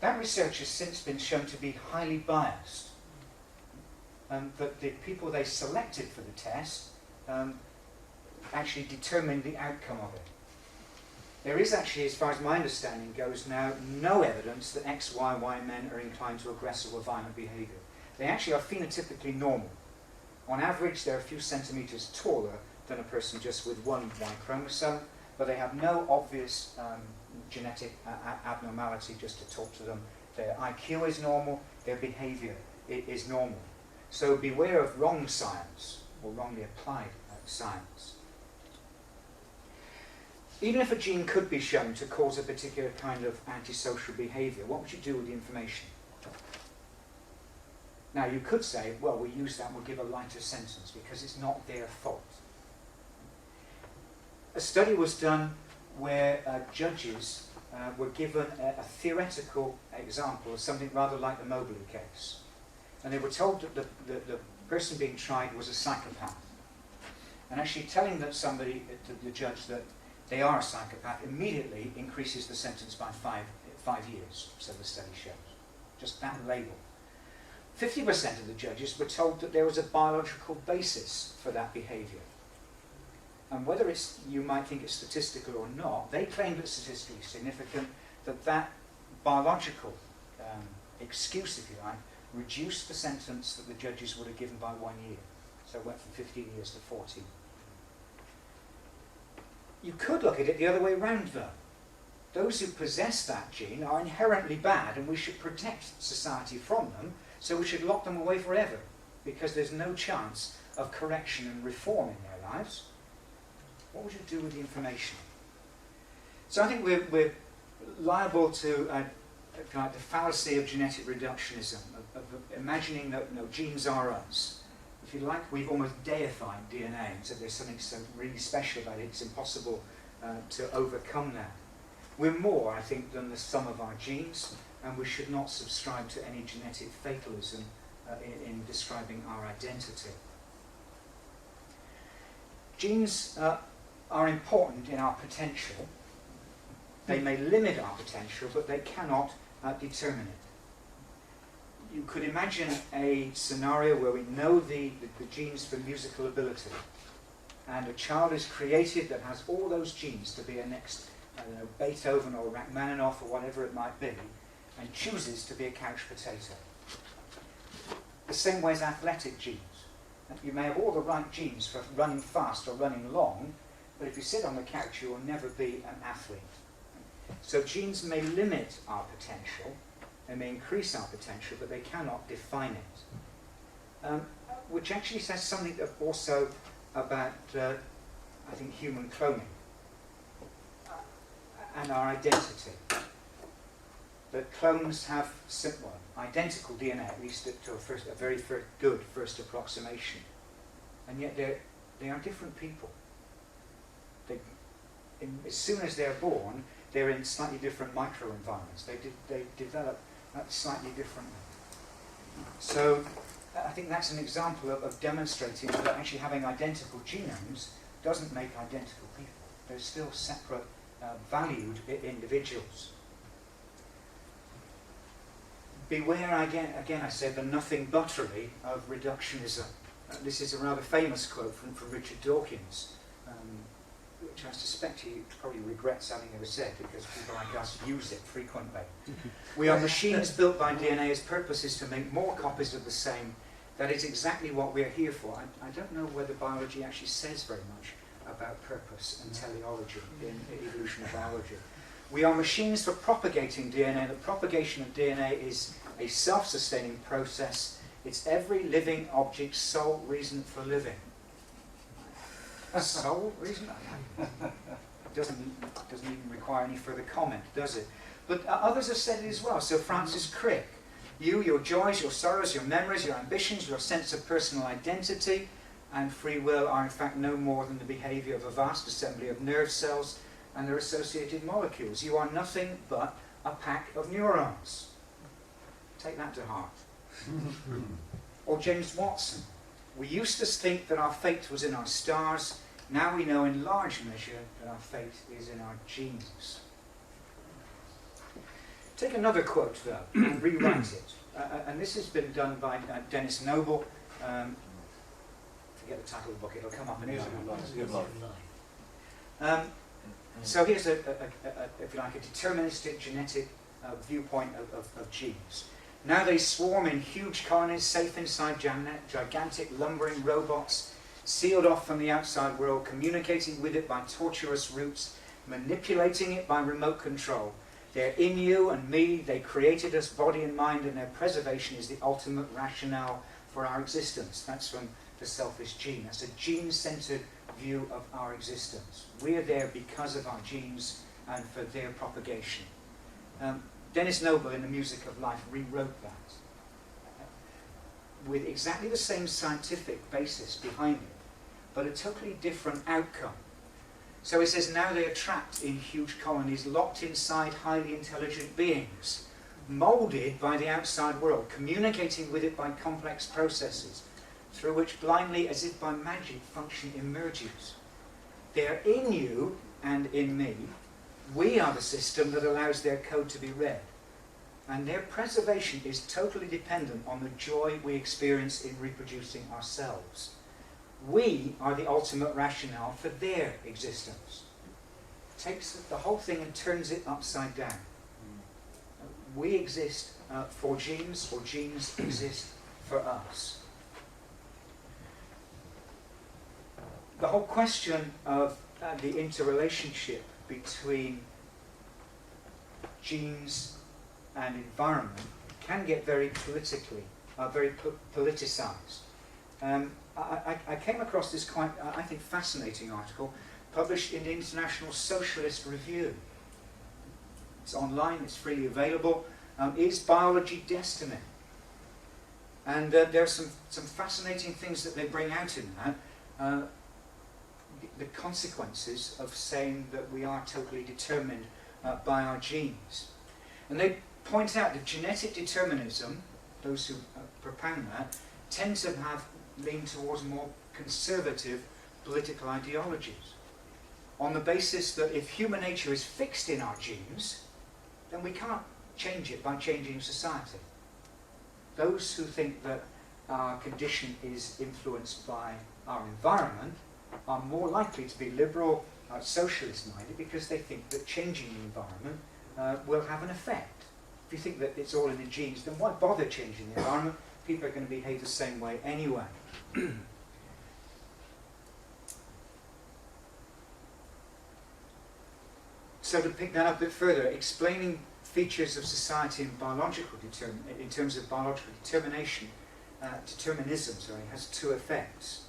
That research has since been shown to be highly biased. That the people they selected for the test actually determined the outcome of it. There is actually, as far as my understanding goes now, no evidence that XYY men are inclined to aggressive or violent behaviour. They actually are phenotypically normal. On average, they're a few centimetres taller than a person just with one Y chromosome, but they have no obvious genetic abnormality just to talk to them. Their IQ is normal, their behaviour is normal. So beware of wrong science, or wrongly applied science. Even if a gene could be shown to cause a particular kind of antisocial behaviour, what would you do with the information? Now, you could say, well, we use that, we'll give a lighter sentence because it's not their fault. A study was done where judges were given a theoretical example of something rather like the Mobley case. And they were told that the person being tried was a psychopath. And actually telling that somebody, the judge, that they are a psychopath immediately increases the sentence by five years, so the study shows. Just that label. 50% of the judges were told that there was a biological basis for that behaviour. And whether you might think it's statistical or not, they claimed it's statistically significant that that biological excuse, if you like, reduced the sentence that the judges would have given by 1 year. So it went from 15 years to 14. You could look at it the other way around, though. Those who possess that gene are inherently bad, and we should protect society from them, so we should lock them away forever, because there's no chance of correction and reform in their lives. What would you do with the information? So I think we're liable to the fallacy of genetic reductionism, of imagining that genes are us. If you like, we've almost deified DNA, and so there's something so really special about it, it's impossible to overcome that. We're more, I think, than the sum of our genes, and we should not subscribe to any genetic fatalism in describing our identity. Genes are important in our potential. They may limit our potential, but they cannot determine it. You could imagine a scenario where we know the genes for musical ability, and a child is created that has all those genes to be a next, I don't know, Beethoven or Rachmaninoff or whatever it might be, and chooses to be a couch potato. The same way as athletic genes. You may have all the right genes for running fast or running long, but if you sit on the couch, you will never be an athlete. So genes may limit our potential, they may increase our potential, but they cannot define it. Which actually says something also about, I think, human cloning and our identity. That clones have identical DNA, at least to a very good first approximation. And yet they are different people. As soon as they're born, they're in slightly different microenvironments. They develop slightly differently. So I think that's an example of demonstrating that actually having identical genomes doesn't make identical people. They're still separate, valued individuals. Beware, again I say, the nothing buttery of reductionism. This is a rather famous quote from Richard Dawkins, which I suspect he probably regrets having ever said, because people like us use it frequently. We are machines built by DNA. purpose is to make more copies of the same. That is exactly what we're here for. I don't know whether biology actually says very much about purpose and teleology in evolutionary biology. We are machines for propagating DNA. The propagation of DNA is a self-sustaining process. It's every living object's sole reason for living. Sole reason? Doesn't even require any further comment, does it? But others have said it as well. So Francis Crick, you, your joys, your sorrows, your memories, your ambitions, your sense of personal identity and free will are in fact no more than the behaviour of a vast assembly of nerve cells and their associated molecules. You are nothing but a pack of neurons. Take that to heart. Or James Watson. We used to think that our fate was in our stars. Now we know in large measure that our fate is in our genes. Take another quote though and rewrite it. And this has been done by Dennis Noble. Forget the title of the book, it'll come up in a minute. So here's if you like, a deterministic genetic viewpoint of genes. Now they swarm in huge colonies, safe inside gigantic lumbering robots, sealed off from the outside world, communicating with it by tortuous routes, manipulating it by remote control. They're in you and me, they created us body and mind, and their preservation is the ultimate rationale for our existence. That's from The Selfish Gene. That's a gene-centered view of our existence. We're there because of our genes and for their propagation. Dennis Noble in The Music of Life rewrote that with exactly the same scientific basis behind it, but a totally different outcome. So he says now they are trapped in huge colonies, locked inside highly intelligent beings, moulded by the outside world, communicating with it by complex processes, through which blindly, as if by magic, function emerges. They are in you and in me. We are the system that allows their code to be read. And their preservation is totally dependent on the joy we experience in reproducing ourselves. We are the ultimate rationale for their existence. Takes the whole thing and turns it upside down. We exist for genes, or genes exist for us. The whole question of the interrelationship between genes and environment can get very politically, very politicized. I came across this quite, I think, fascinating article published in the International Socialist Review. It's online, it's freely available. Is biology destiny? And there are some fascinating things that they bring out in that. The consequences of saying that we are totally determined by our genes. And they point out that genetic determinism, those who propound that, tend to lean towards more conservative political ideologies, on the basis that if human nature is fixed in our genes, then we can't change it by changing society. Those who think that our condition is influenced by our environment are more likely to be liberal, socialist-minded, because they think that changing the environment will have an effect. If you think that it's all in the genes, then why bother changing the environment? People are going to behave the same way anyway. So to pick that up a bit further, explaining features of society in in terms of biological determinism, has two effects.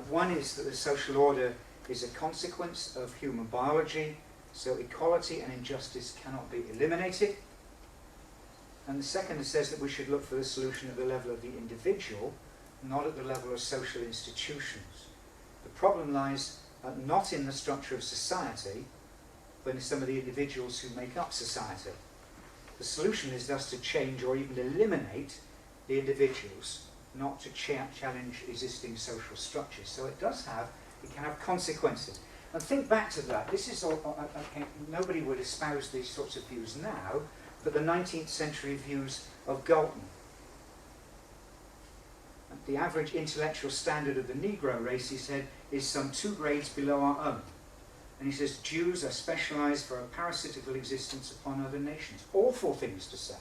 One is that the social order is a consequence of human biology, so equality and injustice cannot be eliminated. And the second says that we should look for the solution at the level of the individual, not at the level of social institutions. The problem lies not in the structure of society, than some of the individuals who make up society. The solution is thus to change or even eliminate the individuals, not to challenge existing social structures. So it can have consequences. And think back to that. This is all, okay, nobody would espouse these sorts of views now, but the 19th century views of Galton. The average intellectual standard of the Negro race, he said, is some 2 grades below our own. And he says Jews are specialised for a parasitical existence upon other nations. Awful things to say.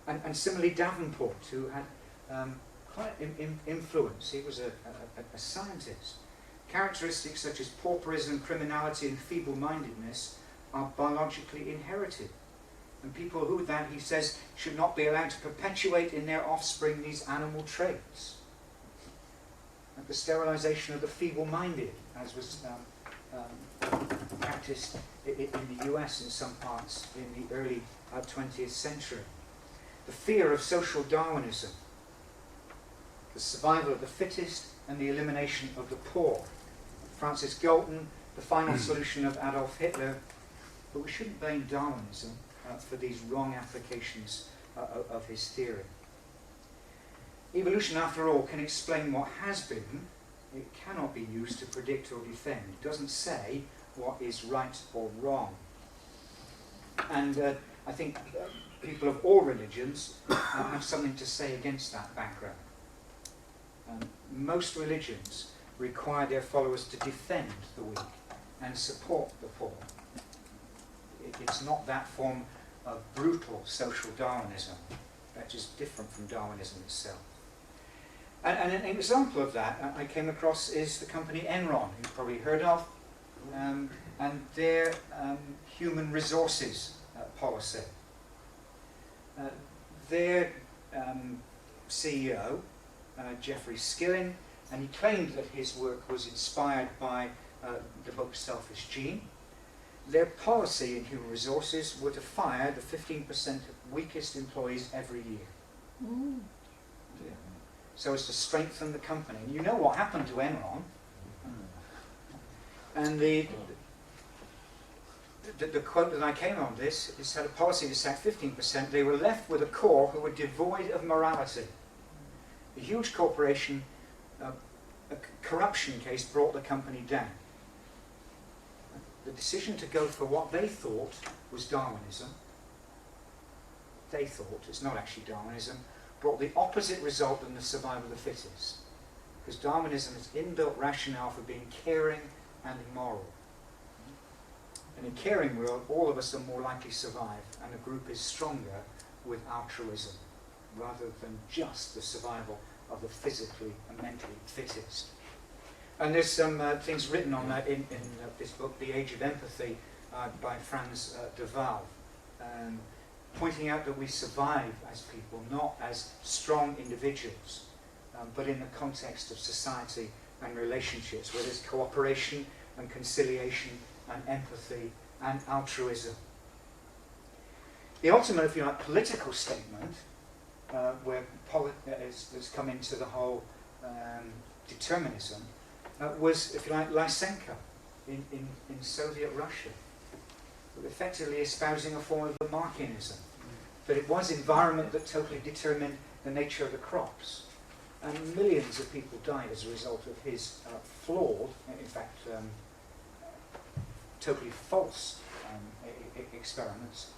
And similarly Davenport, who had quite influence. He was a scientist. Characteristics such as pauperism, criminality and feeble-mindedness are biologically inherited. And people who, that he says, should not be allowed to perpetuate in their offspring these animal traits. And the sterilisation of the feeble-minded, as was practiced in the US in some parts in the early 20th century. The fear of social Darwinism, the survival of the fittest and the elimination of the poor. Francis Galton, the final solution of Adolf Hitler, but we shouldn't blame Darwinism for these wrong applications of his theory. Evolution, after all, can explain what has been. It cannot be used to predict or defend. It doesn't say what is right or wrong. And I think people of all religions have something to say against that background. Most religions require their followers to defend the weak and support the poor. It's not that form of brutal social Darwinism. That's just different from Darwinism itself. And an example of that I came across is the company Enron, you've probably heard of, and their human resources policy. Their CEO, Jeffrey Skilling, and he claimed that his work was inspired by the book Selfish Gene. Their policy in human resources were to fire the 15% weakest employees every year. Mm. Yeah. So as to strengthen the company. And you know what happened to Enron. And the quote that I came on this is had a policy to sack 15%. They were left with a core who were devoid of morality. A huge corporation, a corruption case brought the company down. The decision to go for what they thought was Darwinism, they thought, it's not actually Darwinism, brought the opposite result than the survival of the fittest. Because Darwinism is inbuilt rationale for being caring and immoral. And in a caring world, all of us are more likely to survive, and a group is stronger with altruism, rather than just the survival of the physically and mentally fittest. And there's some things written on that in this book, The Age of Empathy, by Franz de Waal, pointing out that we survive as people, not as strong individuals, but in the context of society and relationships, where there's cooperation and conciliation and empathy and altruism. The ultimate, if you like, political statement, where has come into the whole determinism, was, if you like, Lysenko in Soviet Russia, effectively espousing a form of Lamarckianism, that it was environment that totally determined the nature of the crops. And millions of people died as a result of his flawed, in fact, totally false experiments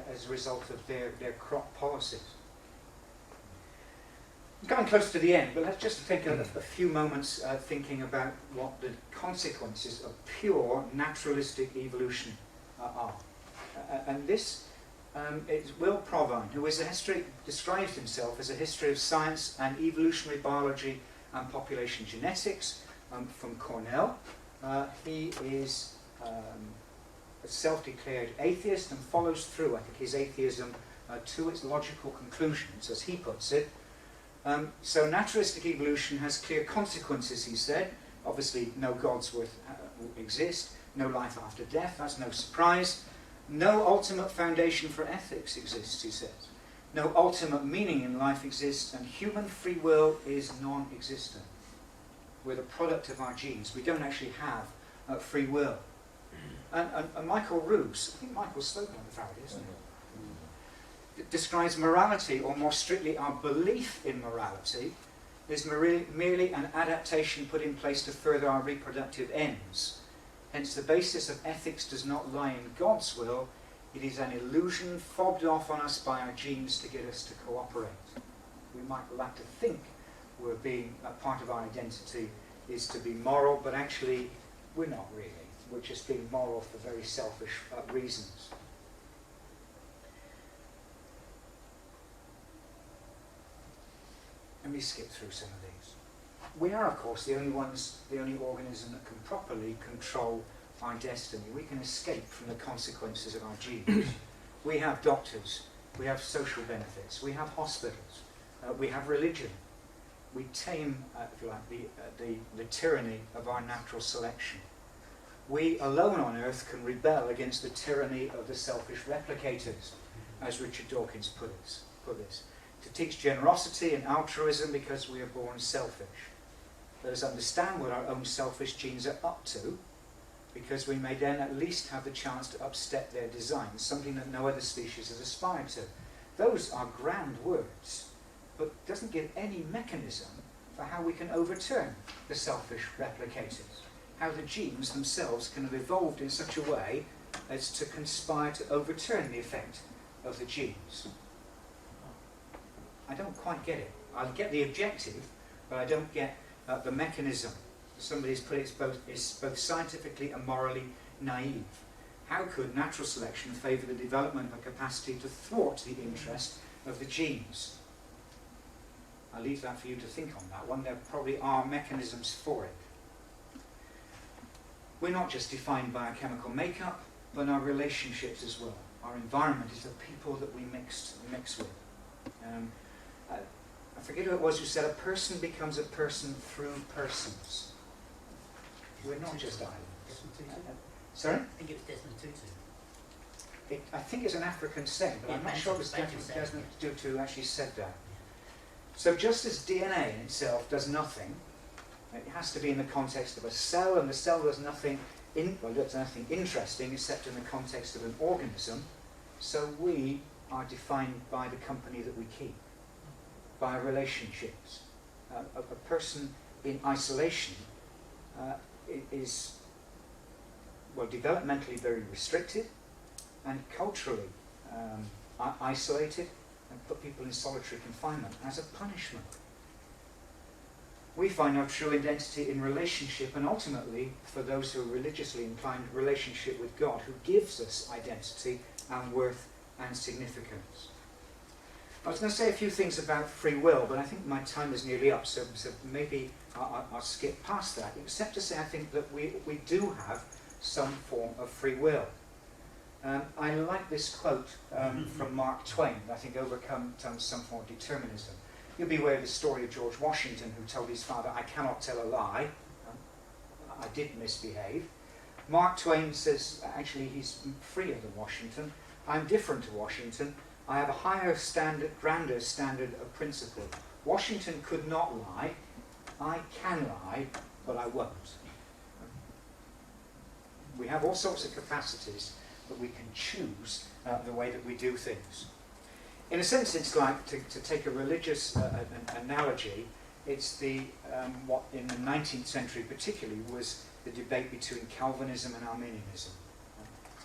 as a result of their crop policies. Coming close to the end, but let's just take a few moments thinking about what the consequences of pure naturalistic evolution are. And this is Will Provine, who is describes himself as a history of science and evolutionary biology and population genetics from Cornell. He is a self-declared atheist and follows through, I think, his atheism to its logical conclusions, as he puts it. So naturalistic evolution has clear consequences, he said. Obviously, no gods will exist, no life after death, that's no surprise. No ultimate foundation for ethics exists, he says. No ultimate meaning in life exists, and human free will is non-existent. We're the product of our genes. We don't actually have free will. And Michael Roos, I think Michael's spoken on the Faraday, isn't it? Describes morality, or more strictly our belief in morality, is merely an adaptation put in place to further our reproductive ends. Hence the basis of ethics does not lie in God's will, it is an illusion fobbed off on us by our genes to get us to cooperate. We might like to think we're being, a part of our identity is to be moral, but actually we're not really. We're just being moral for very selfish reasons. Let me skip through some of these. We are, of course, the only organism that can properly control our destiny. We can escape from the consequences of our genes. We have doctors, we have social benefits, we have hospitals, we have religion. We tame, if you like, the tyranny of our natural selection. We alone on earth can rebel against the tyranny of the selfish replicators, as Richard Dawkins put this. To teach generosity and altruism because we are born selfish. Let us understand what our own selfish genes are up to, because we may then at least have the chance to upstep their designs, something that no other species has aspired to. Those are grand words, but doesn't give any mechanism for how we can overturn the selfish replicators, how the genes themselves can have evolved in such a way as to conspire to overturn the effect of the genes. I don't quite get it. I get the objective, but I don't get the mechanism. Somebody's put it, it's both scientifically and morally naive. How could natural selection favour the development of a capacity to thwart the interest of the genes? I'll leave that for you to think on that one. There probably are mechanisms for it. We're not just defined by our chemical makeup, but our relationships as well. Our environment is the people that we mix with. I forget who it was who said a person becomes a person through persons. We're not just islands. Sorry? I think it was Desmond Tutu. I think it's an African saying, but Yeah, I'm not sure it was Desmond Desmond Tutu who actually said that. So just as DNA in itself does nothing, it has to be in the context of a cell, and the cell does nothing interesting except in the context of an organism, so we are defined by the company that we keep, by relationships. A person in isolation is, well, developmentally very restricted and culturally isolated, and put people in solitary confinement as a punishment. We find our true identity in relationship, and ultimately, for those who are religiously inclined, relationship with God, who gives us identity and worth and significance. I was going to say a few things about free will, but I think my time is nearly up, so maybe I'll skip past that, except to say I think that we do have some form of free will. I like this quote from Mark Twain, I think overcomes some form of determinism. You'll be aware of the story of George Washington, who told his father, "I cannot tell a lie, I did misbehave." Mark Twain says, actually he's freer than Washington. "I'm different to Washington. I have a higher standard, grander standard of principle. Washington could not lie. I can lie, but I won't." We have all sorts of capacities, but we can choose the way that we do things. In a sense, it's like, to take a religious analogy, it's what in the 19th century particularly was the debate between Calvinism and Arminianism.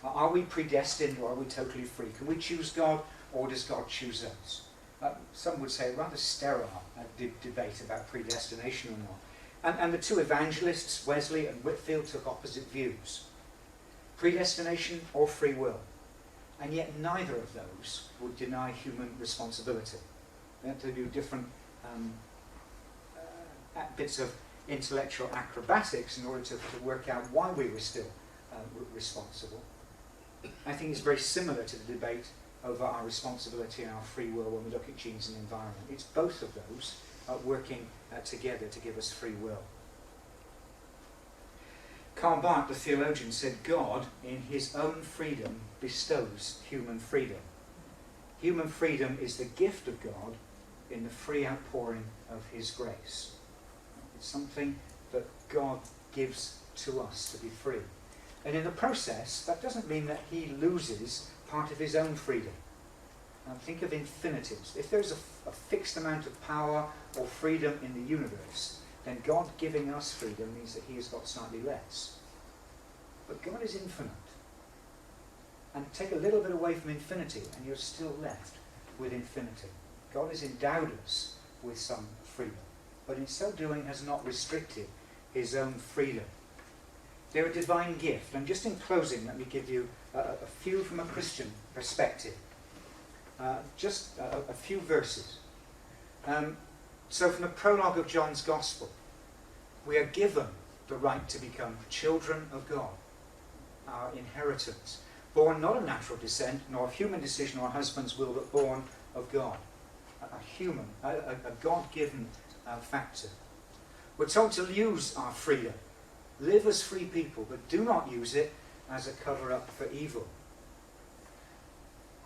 Are we predestined, or are we totally free? Can we choose God, or does God choose us? Some would say a rather sterile debate about predestination or not. And the two evangelists, Wesley and Whitefield, took opposite views. Predestination or free will. And yet neither of those would deny human responsibility. They had to do different bits of intellectual acrobatics in order to work out why we were still responsible. I think it's very similar to the debate over our responsibility and our free will when we look at genes and environment. It's both of those working together to give us free will. Karl Barth, the theologian, said God, in his own freedom, bestows human freedom. Human freedom is the gift of God in the free outpouring of his grace. It's something that God gives to us to be free. And in the process, that doesn't mean that he loses part of his own freedom. Think of infinitives. If there's a fixed amount of power or freedom in the universe, then God giving us freedom means that he has got slightly less. But God is infinite. And take a little bit away from infinity and you're still left with infinity. God has endowed us with some freedom, but in so doing has not restricted his own freedom. They're a divine gift. And just in closing, let me give you a few from a Christian perspective. Just a few verses. So from the prologue of John's Gospel, we are given the right to become children of God, our inheritance, born not of natural descent, nor of human decision or husband's will, but born of God. A God-given factor. We're told to use our freedom, live as free people, but do not use it as a cover-up for evil.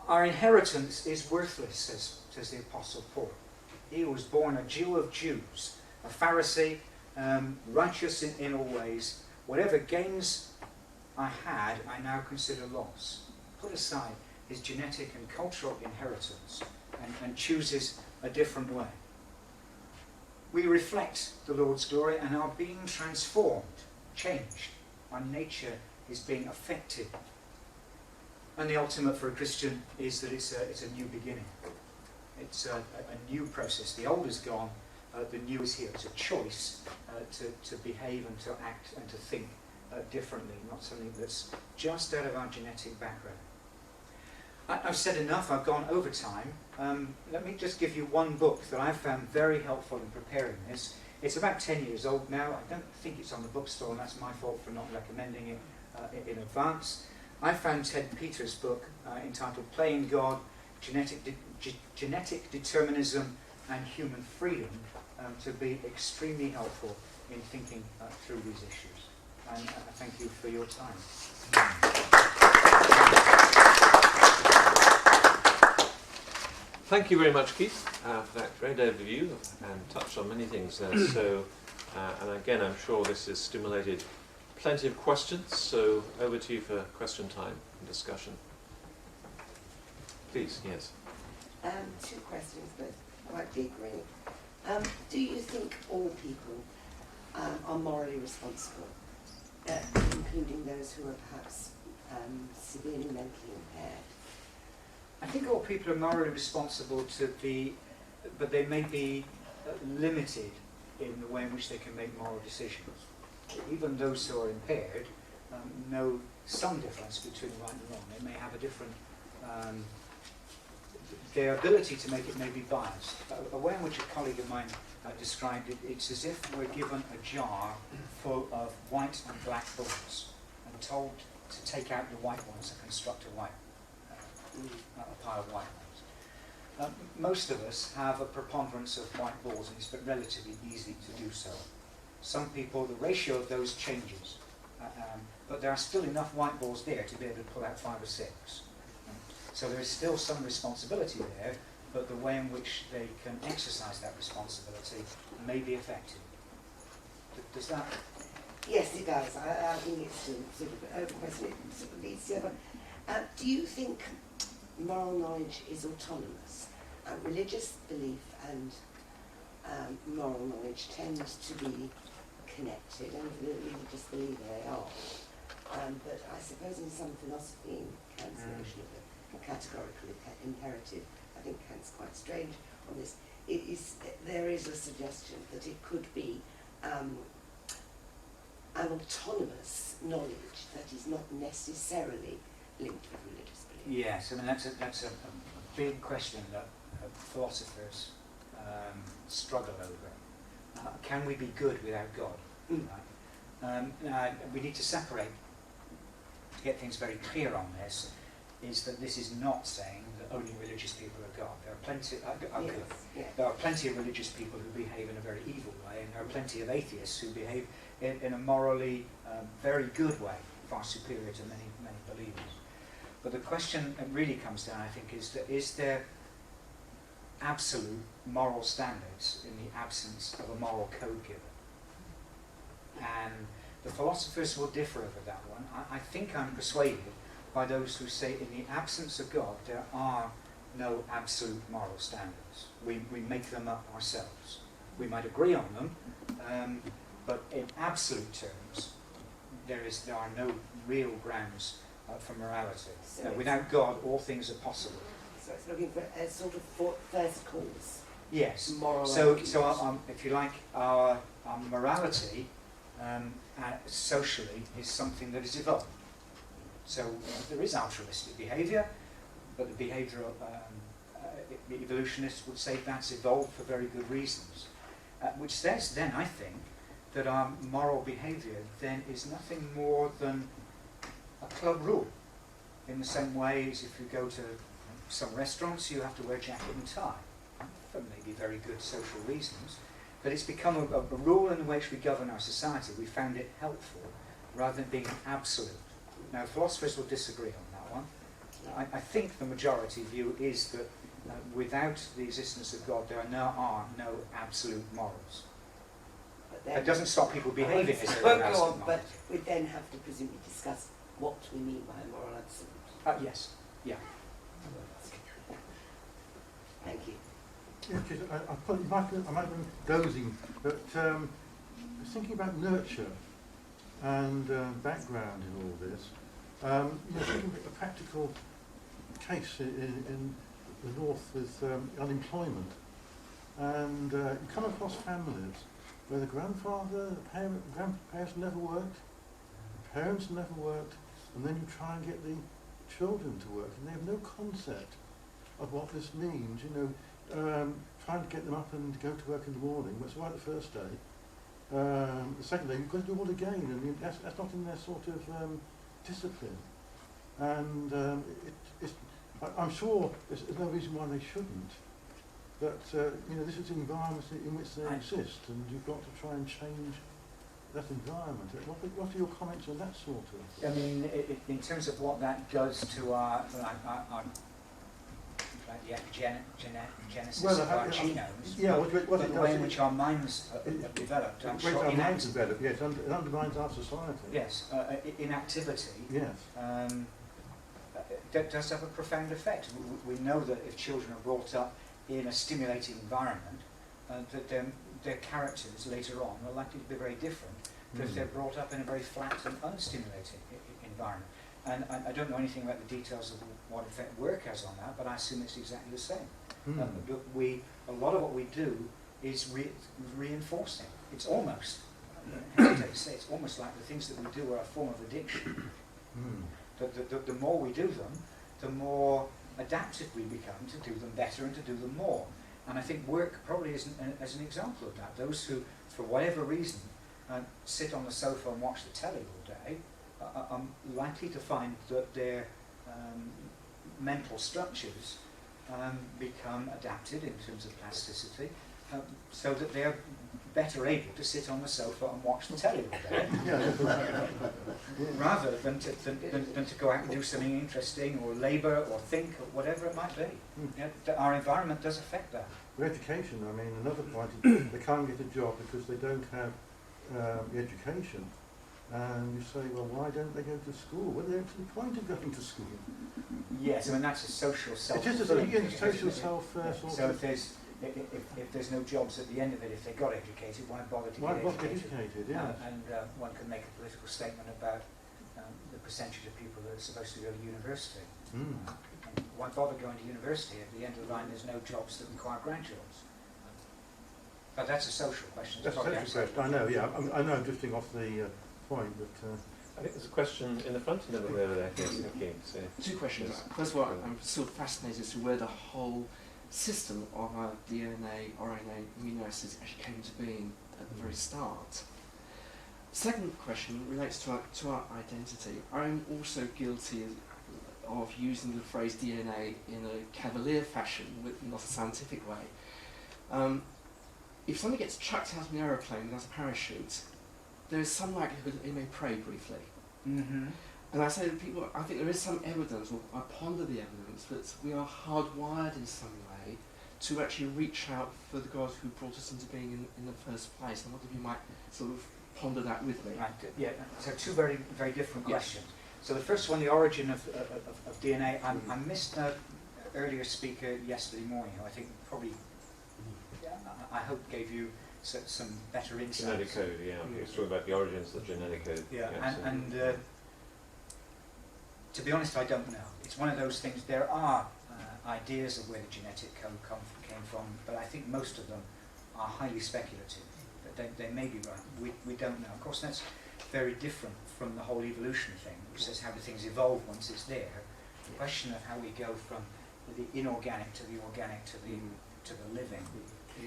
Our inheritance is worthless, says the Apostle Paul. He was born a Jew of Jews, a Pharisee, righteous in all ways. Whatever gains I had, I now consider loss. Put aside his genetic and cultural inheritance and chooses a different way. We reflect the Lord's glory and are being transformed, changed. Our nature is being affected. And the ultimate for a Christian is that it's a new beginning. It's a new process. The old is gone, the new is here. It's a choice to behave and to act and to think differently, not something that's just out of our genetic background. I've said enough, I've gone over time. Let me just give you one book that I've found very helpful in preparing this. It's about 10 years old now. I don't think it's on the bookstore, and that's my fault for not recommending it in advance. I found Ted Peters' book entitled Playing God, Genetic Determinism and Human Freedom to be extremely helpful in thinking through these issues. And I thank you for your time. Thank you very much, Keith, for that great overview and touched on many things there. And again, I'm sure this has stimulated plenty of questions, so over to you for question time and discussion. Please, yes. Two questions, both quite big, really. Do you think all people are morally responsible, including those who are perhaps severely mentally impaired? I think all people are morally responsible but they may be limited in the way in which they can make moral decisions. Even those who are impaired know some difference between right and wrong. They may have a different, their ability to make it may be biased. A way in which a colleague of mine described it, it's as if we're given a jar full of white and black balls and told to take out the white ones and construct a pile of white ones. Most of us have a preponderance of white balls, and it's been relatively easy to do so. Some people, the ratio of those changes, but there are still enough white balls there to be able to pull out 5 or 6. So there is still some responsibility there, but the way in which they can exercise that responsibility may be affected. Does that? Yes, it does. I think it's sort of over question. It sort of leads to the other. Do you think moral knowledge is autonomous? Religious belief and moral knowledge tend to be connected, and religious belief they are. But I suppose in some philosophy, in Kant's notion of a categorical imperative, I think Kant's quite strange on this. There is a suggestion that it could be an autonomous knowledge that is not necessarily linked with religious belief. Yes, I mean that's a big question that philosophers struggle over. Can we be good without God? Right? We need to separate, to get things very clear on this, is that this is not saying that only religious people are God. There are plenty good. Yes. There are plenty of religious people who behave in a very evil way, and there are plenty of atheists who behave in a morally very good way, far superior to many believers. But the question that really comes down, I think, is there absolute moral standards in the absence of a moral code giver? And The philosophers will differ over that one. I think I'm persuaded by those who say in the absence of God there are no absolute moral standards. We make them up ourselves. We might agree on them, but in absolute terms there are no real grounds for morality. So Without God all things are possible. So it's looking for a sort of first cause. Yes. Moral So argument. if you like, our morality socially is something that is evolved. So there is altruistic behaviour, but the behavioural evolutionists would say that's evolved for very good reasons. Which says then, I think, that our moral behaviour then is nothing more than a club rule. In the same way as if you go to some restaurants, you have to wear jacket and tie. For maybe very good social reasons. But it's become a rule in which we govern our society. We found it helpful rather than being absolute. Now, philosophers will disagree on that one. I think the majority view is that without the existence of God, there are no absolute morals. But then, That doesn't stop people behaving as though Go they're on, absolute but morals. we then have to presumably discuss what we mean by a moral absolute. Yes, yeah. Thank you. Yeah, just, I might be dozing, but I was thinking about nurture and background in all this. Thinking of a practical case in the north with unemployment, and you come across families where the grandfather, the grandparents never worked, the parents never worked, and then you try and get the children to work, and they have no concept of what this means. Trying to get them up and go to work in the morning, that's right the first day. The second day, you've got to do it all again, and that's not in their sort of discipline. And I'm sure there's no reason why they shouldn't. But this is the environment in which they exist, and you've got to try and change that environment. What are your comments on that sort of? I mean, in terms of what that does to our genesis of our genomes, yeah, what but it the way does in which our minds have developed, I'm sure our minds develop, yes, it undermines our society. Yes, inactivity Yes. That does have a profound effect. We know that if children are brought up in a stimulating environment, that their characters later on are likely to be very different than if they're brought up in a very flat and unstimulating environment. And I don't know anything about the details of what effect work has on that, but I assume it's exactly the same. A lot of what we do is reinforcing. It's almost, I hesitate to say, it's almost like the things that we do are a form of addiction. The more we do them, the more adapted we become to do them better and to do them more. And I think work probably is as an example of that. Those who, for whatever reason, sit on the sofa and watch the telly all day, are likely to find that their mental structures become adapted in terms of plasticity, so that they're better able to sit on the sofa and watch the telly all day, rather than to go out and do something interesting or labour or think or whatever it might be. Our environment does affect that. With education, I mean, another point is they can't get a job because they don't have the education. And you say, well, why don't they go to school? Well, there's the point of going to school. Yes, I mean that's a social self. It is a social self. So if there's no jobs at the end of it, if they got educated, why bother to Why get not get educated? educated? Yeah. And one can make a political statement about the percentage of people that are supposed to go to university. And why bother going to university if at the end of the line there's no jobs that require graduates? But that's a social question. That's a social question. I know. Yeah, I know. I'm drifting off the point, but I think there's a question in the front and then over there. Yes, okay. So, two questions. First of all, I'm still fascinated as to where the whole system of our DNA, RNA, amino acids actually came to being at the very start. Second question relates to our identity. I'm also guilty of using the phrase DNA in a cavalier fashion, not a scientific way. If somebody gets chucked out of an aeroplane without a parachute, there is some likelihood that they may pray briefly. And I say to people, I think there is some evidence, or I ponder the evidence, that we are hardwired in some way to actually reach out for the God who brought us into being in the first place. And what if you might sort of ponder that with me. Right, yeah, so two very, very different Yes. questions. So the first one, the origin of DNA, I missed the earlier speaker yesterday morning, who I think probably, I hope gave you some better insights. Genetic code, yeah. He was talking about the origins of the genetic code. Yeah, so- and to be honest, I don't know. It's one of those things, there are ideas of where the genetic code came from, but I think most of them are highly speculative. They may be right, we don't know. Of course, that's very different from the whole evolution thing, which says how do things evolve once it's there. The question of how we go from the inorganic to the organic to the living.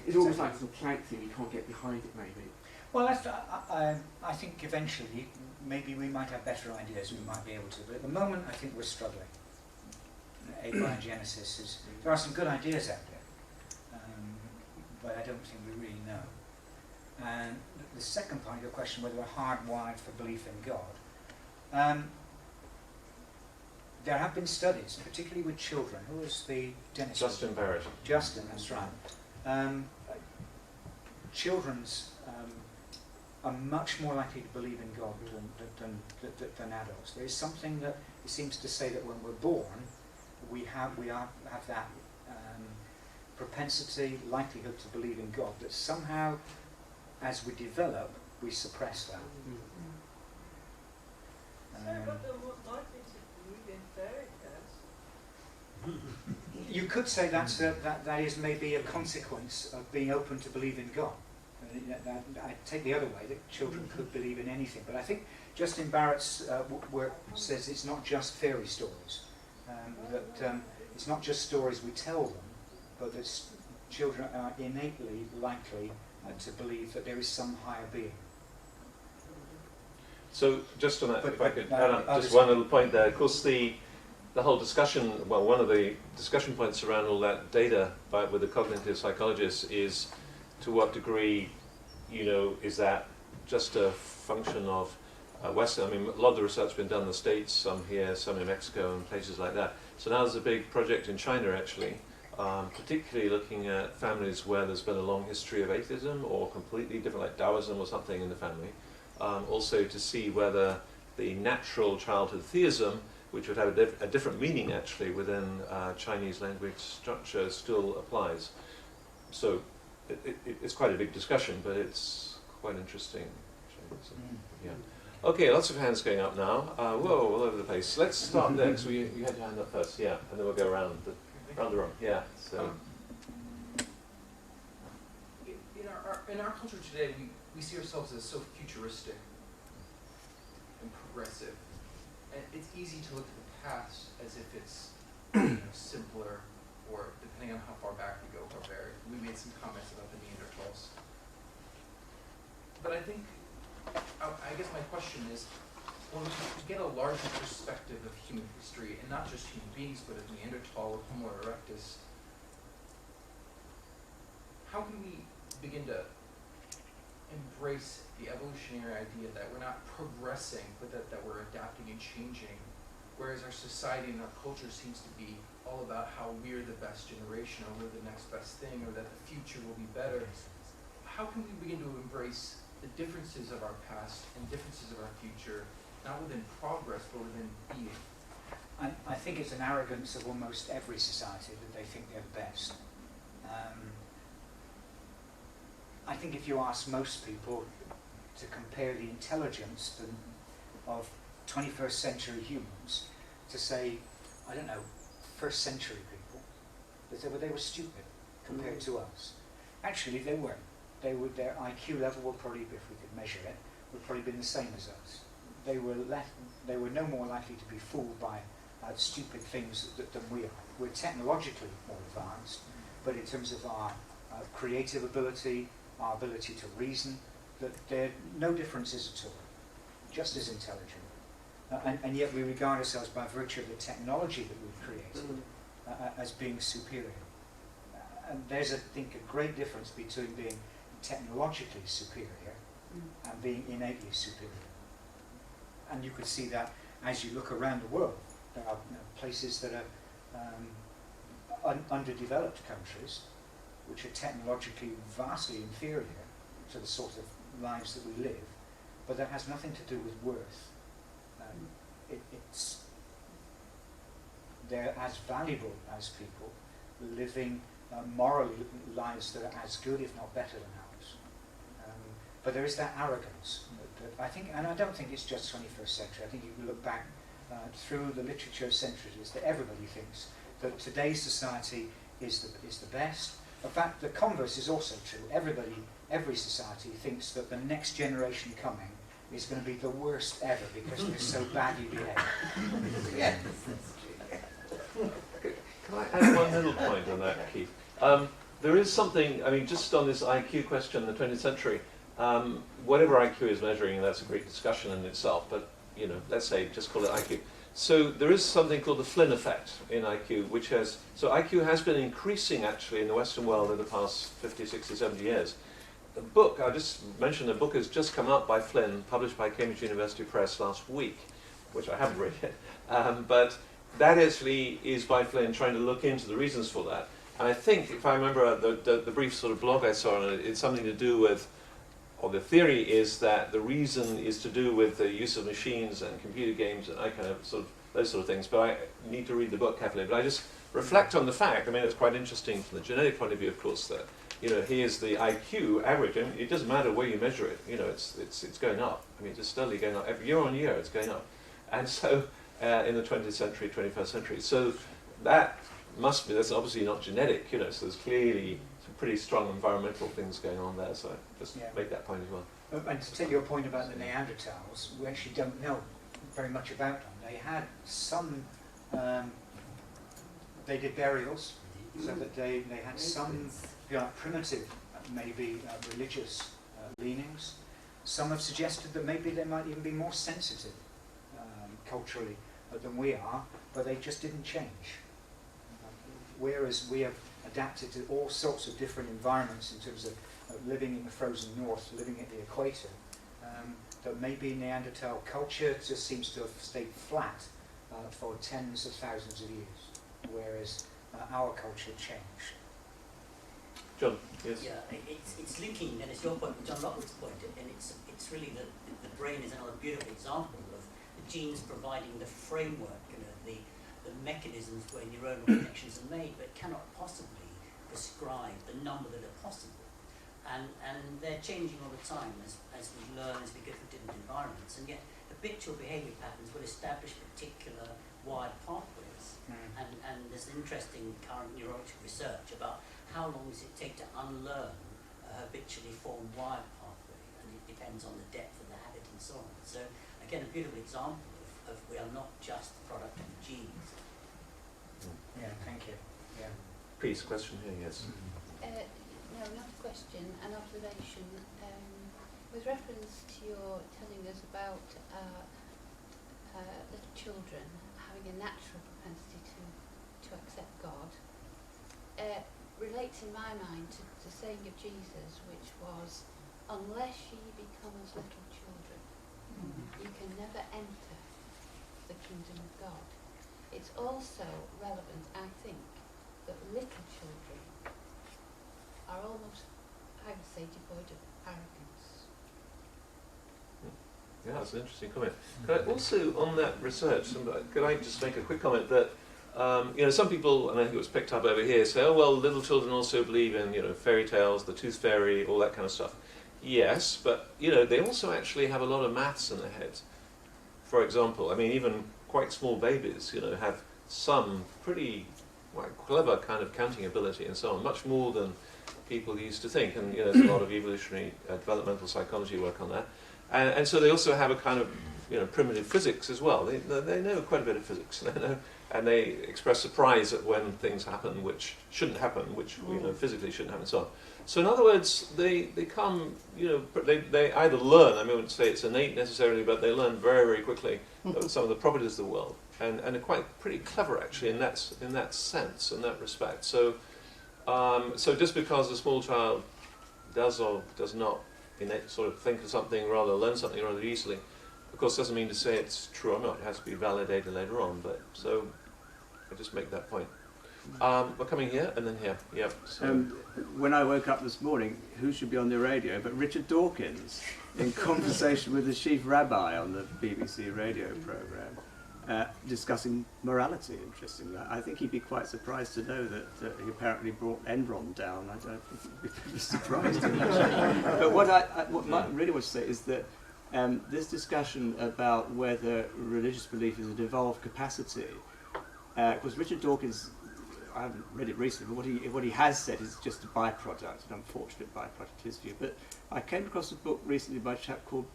It's almost like some plank thing, you can't get behind it maybe. Well, I think eventually, maybe we might have better ideas, we might be able to, but at the moment I think we're struggling. Abiogenesis is, there are some good ideas out there, but I don't think we really know. And the second part of your question, whether we're hardwired for belief in God, there have been studies, particularly with children. Who was the dentist? Justin Barrett. Justin, that's right. Children's are much more likely to believe in God than adults. There is something that it seems to say that when we're born, we have that propensity, likelihood to believe in God, but somehow, as we develop, we suppress that. You could say that is maybe a consequence of being open to believe in God. I take the other way, that children could believe in anything. But I think Justin Barrett's work says it's not just fairy stories. That it's not just stories we tell them, but that children are innately likely to believe that there is some higher being. So just on that, But- if I could but, add on just one little point there. Of course, the whole discussion, well, one of the discussion points around all that data with the cognitive psychologists is to what degree, is that just a function of Western? I mean, a lot of the research has been done in the States, some here, some in Mexico, and places like that. So now there's a big project in China, actually, particularly looking at families where there's been a long history of atheism or completely different, like Taoism or something in the family. Also to see whether the natural childhood theism, which would have a different meaning actually within Chinese language structure, still applies. So it's quite a big discussion, but it's quite interesting. So, yeah. Okay, lots of hands going up now. Whoa, all over the place. Let's start there, because you had your hand up first, yeah, and then we'll go around the room. Yeah. So. In our culture today, we see ourselves as so futuristic and progressive, and it's easy to look at the past as if it's simpler, or depending on how far back we go, barbaric. We made some comments about the Neanderthals, but I think, I guess my question is, when we get a larger perspective of human history, and not just human beings, but of Neanderthal, of Homo erectus, how can we begin to embrace the evolutionary idea that we're not progressing, but that we're adapting and changing, whereas our society and our culture seems to be all about how we're the best generation, or we're the next best thing, or that the future will be better. How can we begin to embrace the differences of our past and differences of our future, not within progress, but within being? I think it's an arrogance of almost every society that they think they're the best. I think if you ask most people to compare the intelligence of 21st century humans to say, I don't know, first century people, they say, well, they were stupid compared to us. Actually, they weren't. Their IQ level would probably, if we could measure it, would probably been the same as us. They were no more likely to be fooled by stupid things than we are. We're technologically more advanced, but in terms of our creative ability, our ability to reason, that there are no differences at all, just as intelligent. And yet we regard ourselves, by virtue of the technology that we've created, as being superior. And there's, I think, a great difference between being technologically superior and being innately superior. And you could see that as you look around the world. There are places that are underdeveloped countries, which are technologically vastly inferior to the sort of lives that we live, but that has nothing to do with worth. They're as valuable as people, living moral lives that are as good, if not better, than ours. But there is that arrogance that I think, and I don't think it's just 21st century. I think you can look back through the literature of centuries that everybody thinks that today's society is the best. In fact, the converse is also true. Every society thinks that the next generation coming is going to be the worst ever because they're so badly behaved. Yes. Can I add one little point on that, Keith? There is something, I mean, just on this IQ question in the 20th century, whatever IQ is measuring, that's a great discussion in itself, but, you know, let's say, just call it IQ. So there is something called the Flynn effect in IQ, which has, so IQ has been increasing actually in the Western world in the past 50, 60, 70 years. The book, I just mentioned, the book has just come out by Flynn, published by Cambridge University Press last week, which I haven't read yet, but that actually is by Flynn trying to look into the reasons for that. And I think, if I remember the brief sort of blog I saw on it, it's something to do with, or the theory is that the reason is to do with the use of machines and computer games and I kind of sort of those sort of things. But I need to read the book carefully. But I just reflect on the fact, I mean, it's quite interesting from the genetic point of view, of course, that, you know, here's the IQ average. I mean, it doesn't matter where you measure it, you know, it's going up. I mean, it's just steadily going up. Every year on year, it's going up. And so, in the 20th century, 21st century. So that must be, that's obviously not genetic, you know, so there's clearly some pretty strong environmental things going on there, so just make that point as well. And to take your point about the Neanderthals, we actually don't know very much about them. They had some, they did burials, so that they had some, if you like, primitive, maybe religious leanings. Some have suggested that maybe they might even be more sensitive culturally than we are, but they just didn't change. Whereas we have adapted to all sorts of different environments in terms of living in the frozen north, living at the equator, that maybe Neanderthal culture just seems to have stayed flat for tens of thousands of years, whereas our culture changed. John, yes? Yeah, it's linking, and it's your point, John Lockwood's point, and it's really the brain is another beautiful example of the genes providing the framework, you know, the mechanisms where neuronal connections are made, but cannot possibly prescribe the number that are possible. And they're changing all the time as we learn, as we go through different environments, and yet habitual behaviour patterns will establish particular wired pathways. And there's an interesting current neurological research about how long does it take to unlearn a habitually formed wired pathway, and it depends on the depth of the habit and so on. So again, a beautiful example of we are not just the product of genes. Yeah, thank you. Yeah. Please, question here, yes. No, not a question, an observation. With reference to your telling us about little children having a natural propensity to accept God, relates in my mind to the saying of Jesus, which was, unless ye become as little children, you can never enter the kingdom of God. It's also relevant, I think, that little children are almost, I would say, devoid of arrogance. Yeah, that's an interesting comment. Could I also, on that research, could I just make a quick comment that, you know, some people, and I think it was picked up over here, say, oh, well, little children also believe in, you know, fairy tales, the tooth fairy, all that kind of stuff. Yes, but, you know, they also actually have a lot of maths in their heads. For example, I mean, even quite small babies, you know, have some pretty clever kind of counting ability and so on, much more than people used to think. And, you know, there's a lot of evolutionary developmental psychology work on that. And so they also have a kind of, you know, primitive physics as well. They know quite a bit of physics, and they express surprise at when things happen which shouldn't happen, which, you know, physically shouldn't happen, and so on. So in other words, they come, you know, they either learn, I wouldn't say it's innate necessarily, but they learn very, very quickly some of the properties of the world, and are quite pretty clever actually in that sense, in that respect. So, so just because a small child does or does not sort of think of something, rather learn something rather easily, of course doesn't mean to say it's true or not. It has to be validated later on. But so I just make that point. We're coming here and then here. Yep. So. When I woke up this morning, who should be on the radio but Richard Dawkins in conversation with the chief rabbi on the BBC radio programme, discussing morality, interestingly. I think he'd be quite surprised to know that he apparently brought Enron down. I don't think he'd be surprised. But what I really want to say is that this discussion about whether religious belief is an evolved capacity, because Richard Dawkins, I haven't read it recently, but what he has said is just a byproduct, an unfortunate byproduct of his view. But I came across a book recently by a chap called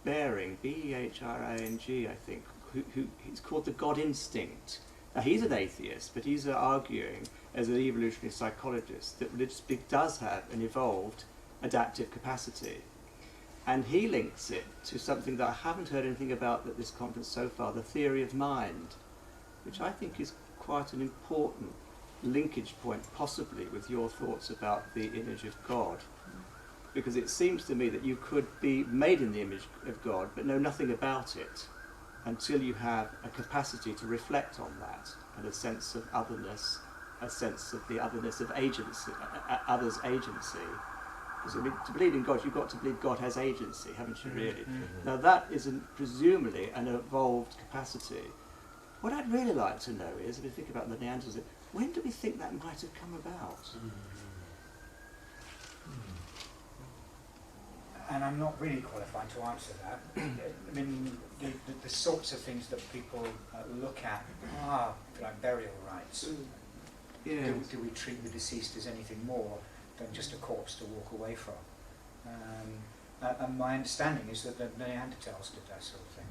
Behring, B-E-H-R-I-N-G, I think, who he's called The God Instinct. Now he's an atheist, but he's arguing as an evolutionary psychologist that religious belief does have an evolved adaptive capacity. And he links it to something that I haven't heard anything about at this conference so far, the theory of mind, which I think is quite an important linkage point, possibly, with your thoughts about the image of God. Because it seems to me that you could be made in the image of God, but know nothing about it until you have a capacity to reflect on that, and a sense of otherness, a sense of the otherness of agency, others' agency. Because, I mean, to believe in God, you've got to believe God has agency, haven't you, really? Mm-hmm. Now that is presumably an evolved capacity. What I'd really like to know is, if we think about the Neanderthals, when do we think that might have come about? And I'm not really qualified to answer that. I mean, the sorts of things that people look at are like burial rites. Yeah. Do we treat the deceased as anything more than just a corpse to walk away from? And my understanding is that the Neanderthals did that sort of thing.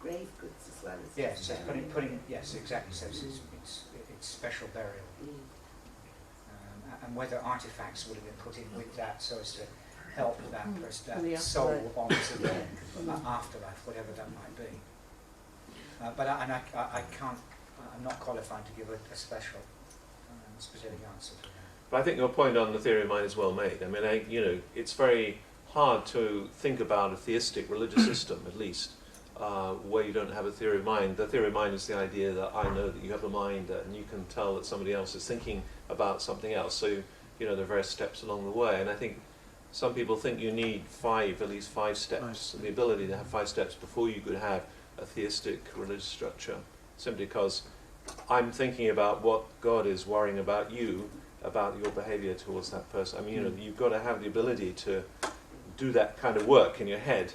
Grave goods as well as yes, putting yes, exactly. So it's special burial, and whether artifacts would have been put in with that so as to help that soul onto the afterlife, whatever that might be. But I can't. I'm not qualified to give a special, specific answer to that. But I think your point on the theory of mind is well made. I mean, it's very hard to think about a theistic religious system, at least, where you don't have a theory of mind. The theory of mind is the idea that I know that you have a mind and you can tell that somebody else is thinking about something else. So, there are various steps along the way. And I think some people think you need at least five steps, the ability to have 5 steps before you could have a theistic religious structure, simply because I'm thinking about what God is worrying about you, about your behavior towards that person. I mean, you've got to have the ability to do that kind of work in your head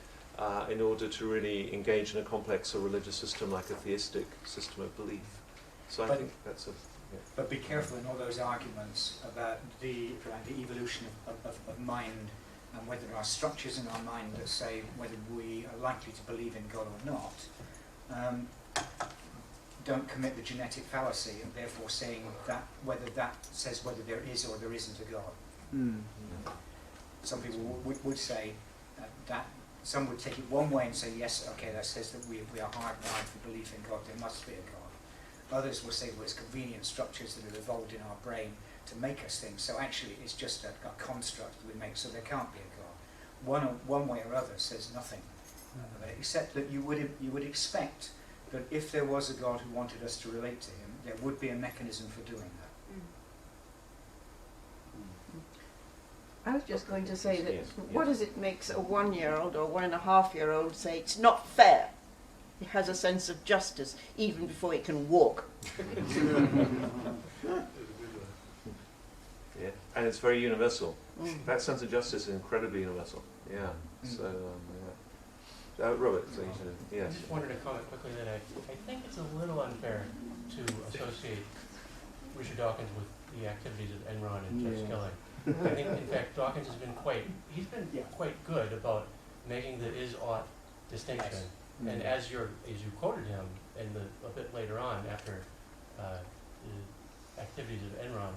in order to really engage in a complex or religious system like a theistic system of belief. So I think that's a... Yeah. But be careful in all those arguments about the evolution of mind, and whether there are structures in our mind that say whether we are likely to believe in God or not. Don't commit the genetic fallacy of therefore saying that whether that says whether there is or there isn't a God. Some people would say that some would take it one way and say yes, okay, that says that we are hardwired for belief in God, there must be a God. Others will say, well, it's convenient structures that are evolved in our brain to make us think, so actually it's just a construct that we make, so there can't be a God. One way or other says nothing, except that you would expect that if there was a God who wanted us to relate to him, there would be a mechanism for doing that. I was just going to say that what does it makes a 1-year-old or 1.5-year-old say it's not fair? It has a sense of justice even before it can walk. Yeah, and it's very universal. That sense of justice is incredibly universal. Yeah. So, Robert, so you should, yes. I just wanted to comment quickly that I think it's a little unfair to associate Richard Dawkins with the activities of Enron and Jeff Skilling. I think, in fact, Dawkins has been quite good about making the is-ought distinction. And as you quoted him, and a bit later on, after the activities of Enron,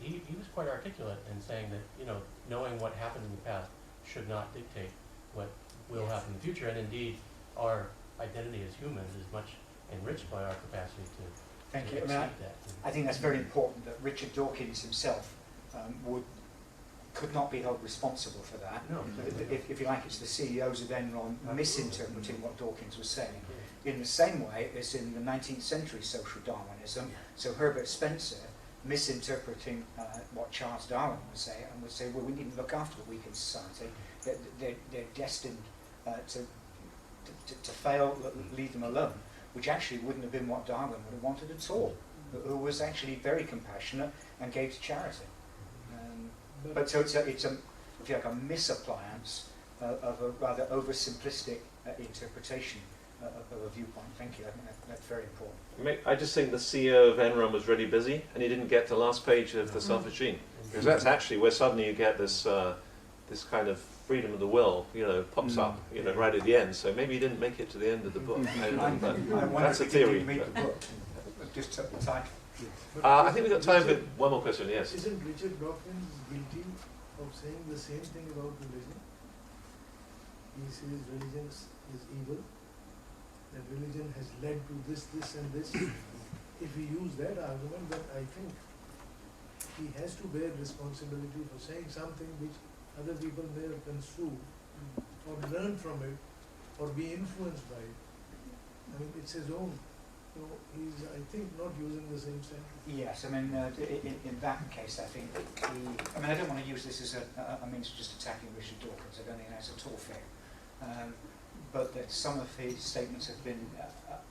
he was quite articulate in saying that knowing what happened in the past should not dictate what will happen in the future. And indeed, our identity as humans is much enriched by our capacity to exceed that. I think that's very important that Richard Dawkins himself could not be held responsible for that. No. If you like, it's the CEOs of Enron misinterpreting what Dawkins was saying. in the same way as in the 19th century social Darwinism. So Herbert Spencer, misinterpreting what Charles Darwin would say, and would say, well, we needn't look after the weak in society. They're destined to fail, leave them alone, which actually wouldn't have been what Darwin would have wanted at all, who was actually very compassionate and gave to charity. But so it's if you like, a misappliance of a rather oversimplistic interpretation of a viewpoint. Thank you. I think that's very important. I just think the CEO of Enron was really busy, and he didn't get to the last page of the selfish gene, because that's actually where suddenly you get this this kind of freedom of the will, pops up, right at the end. So maybe he didn't make it to the end of the book. I don't know, but that's a theory. Read the book. Just took the title. I think we've got time for one more question. Yes. Isn't Richard Dawkins guilty of saying the same thing about religion? He says religion is evil, that religion has led to this, this and this. If we use that argument, then I think he has to bear responsibility for saying something which other people may have construed or learn from it or be influenced by it. I mean, it's his own. So he's, I think, not using the same sentence. Yes, I mean, in that case, I think I don't want to use this as a means of just attacking Richard Dawkins. I don't think that's at all fair. But that some of his statements have been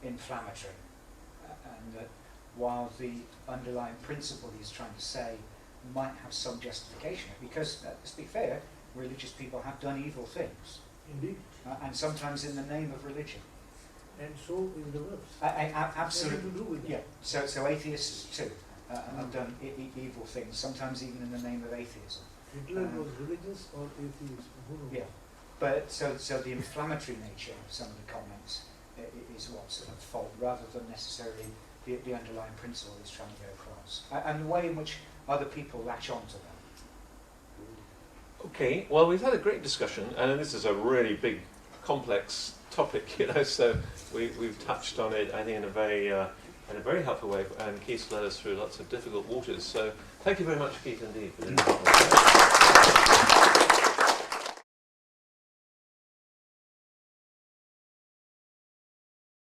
inflammatory, and that while the underlying principle he's trying to say might have some justification, because, let's be fair, religious people have done evil things. Indeed. And sometimes in the name of religion. And so is the verse. Absolutely. To do with Yeah. So atheists too have done evil things, sometimes even in the name of atheism. Hitler was religious or atheist? Who knows? Yeah. But so the inflammatory nature of some of the comments is what's at fault, rather than necessarily the underlying principle he's trying to go across, and the way in which other people latch onto them. Okay. Well, we've had a great discussion, and this is a really big, complex topic, so we've touched on it, I think, in a very helpful way, and Keith led us through lots of difficult waters. So thank you very much, Keith, indeed, for doing that.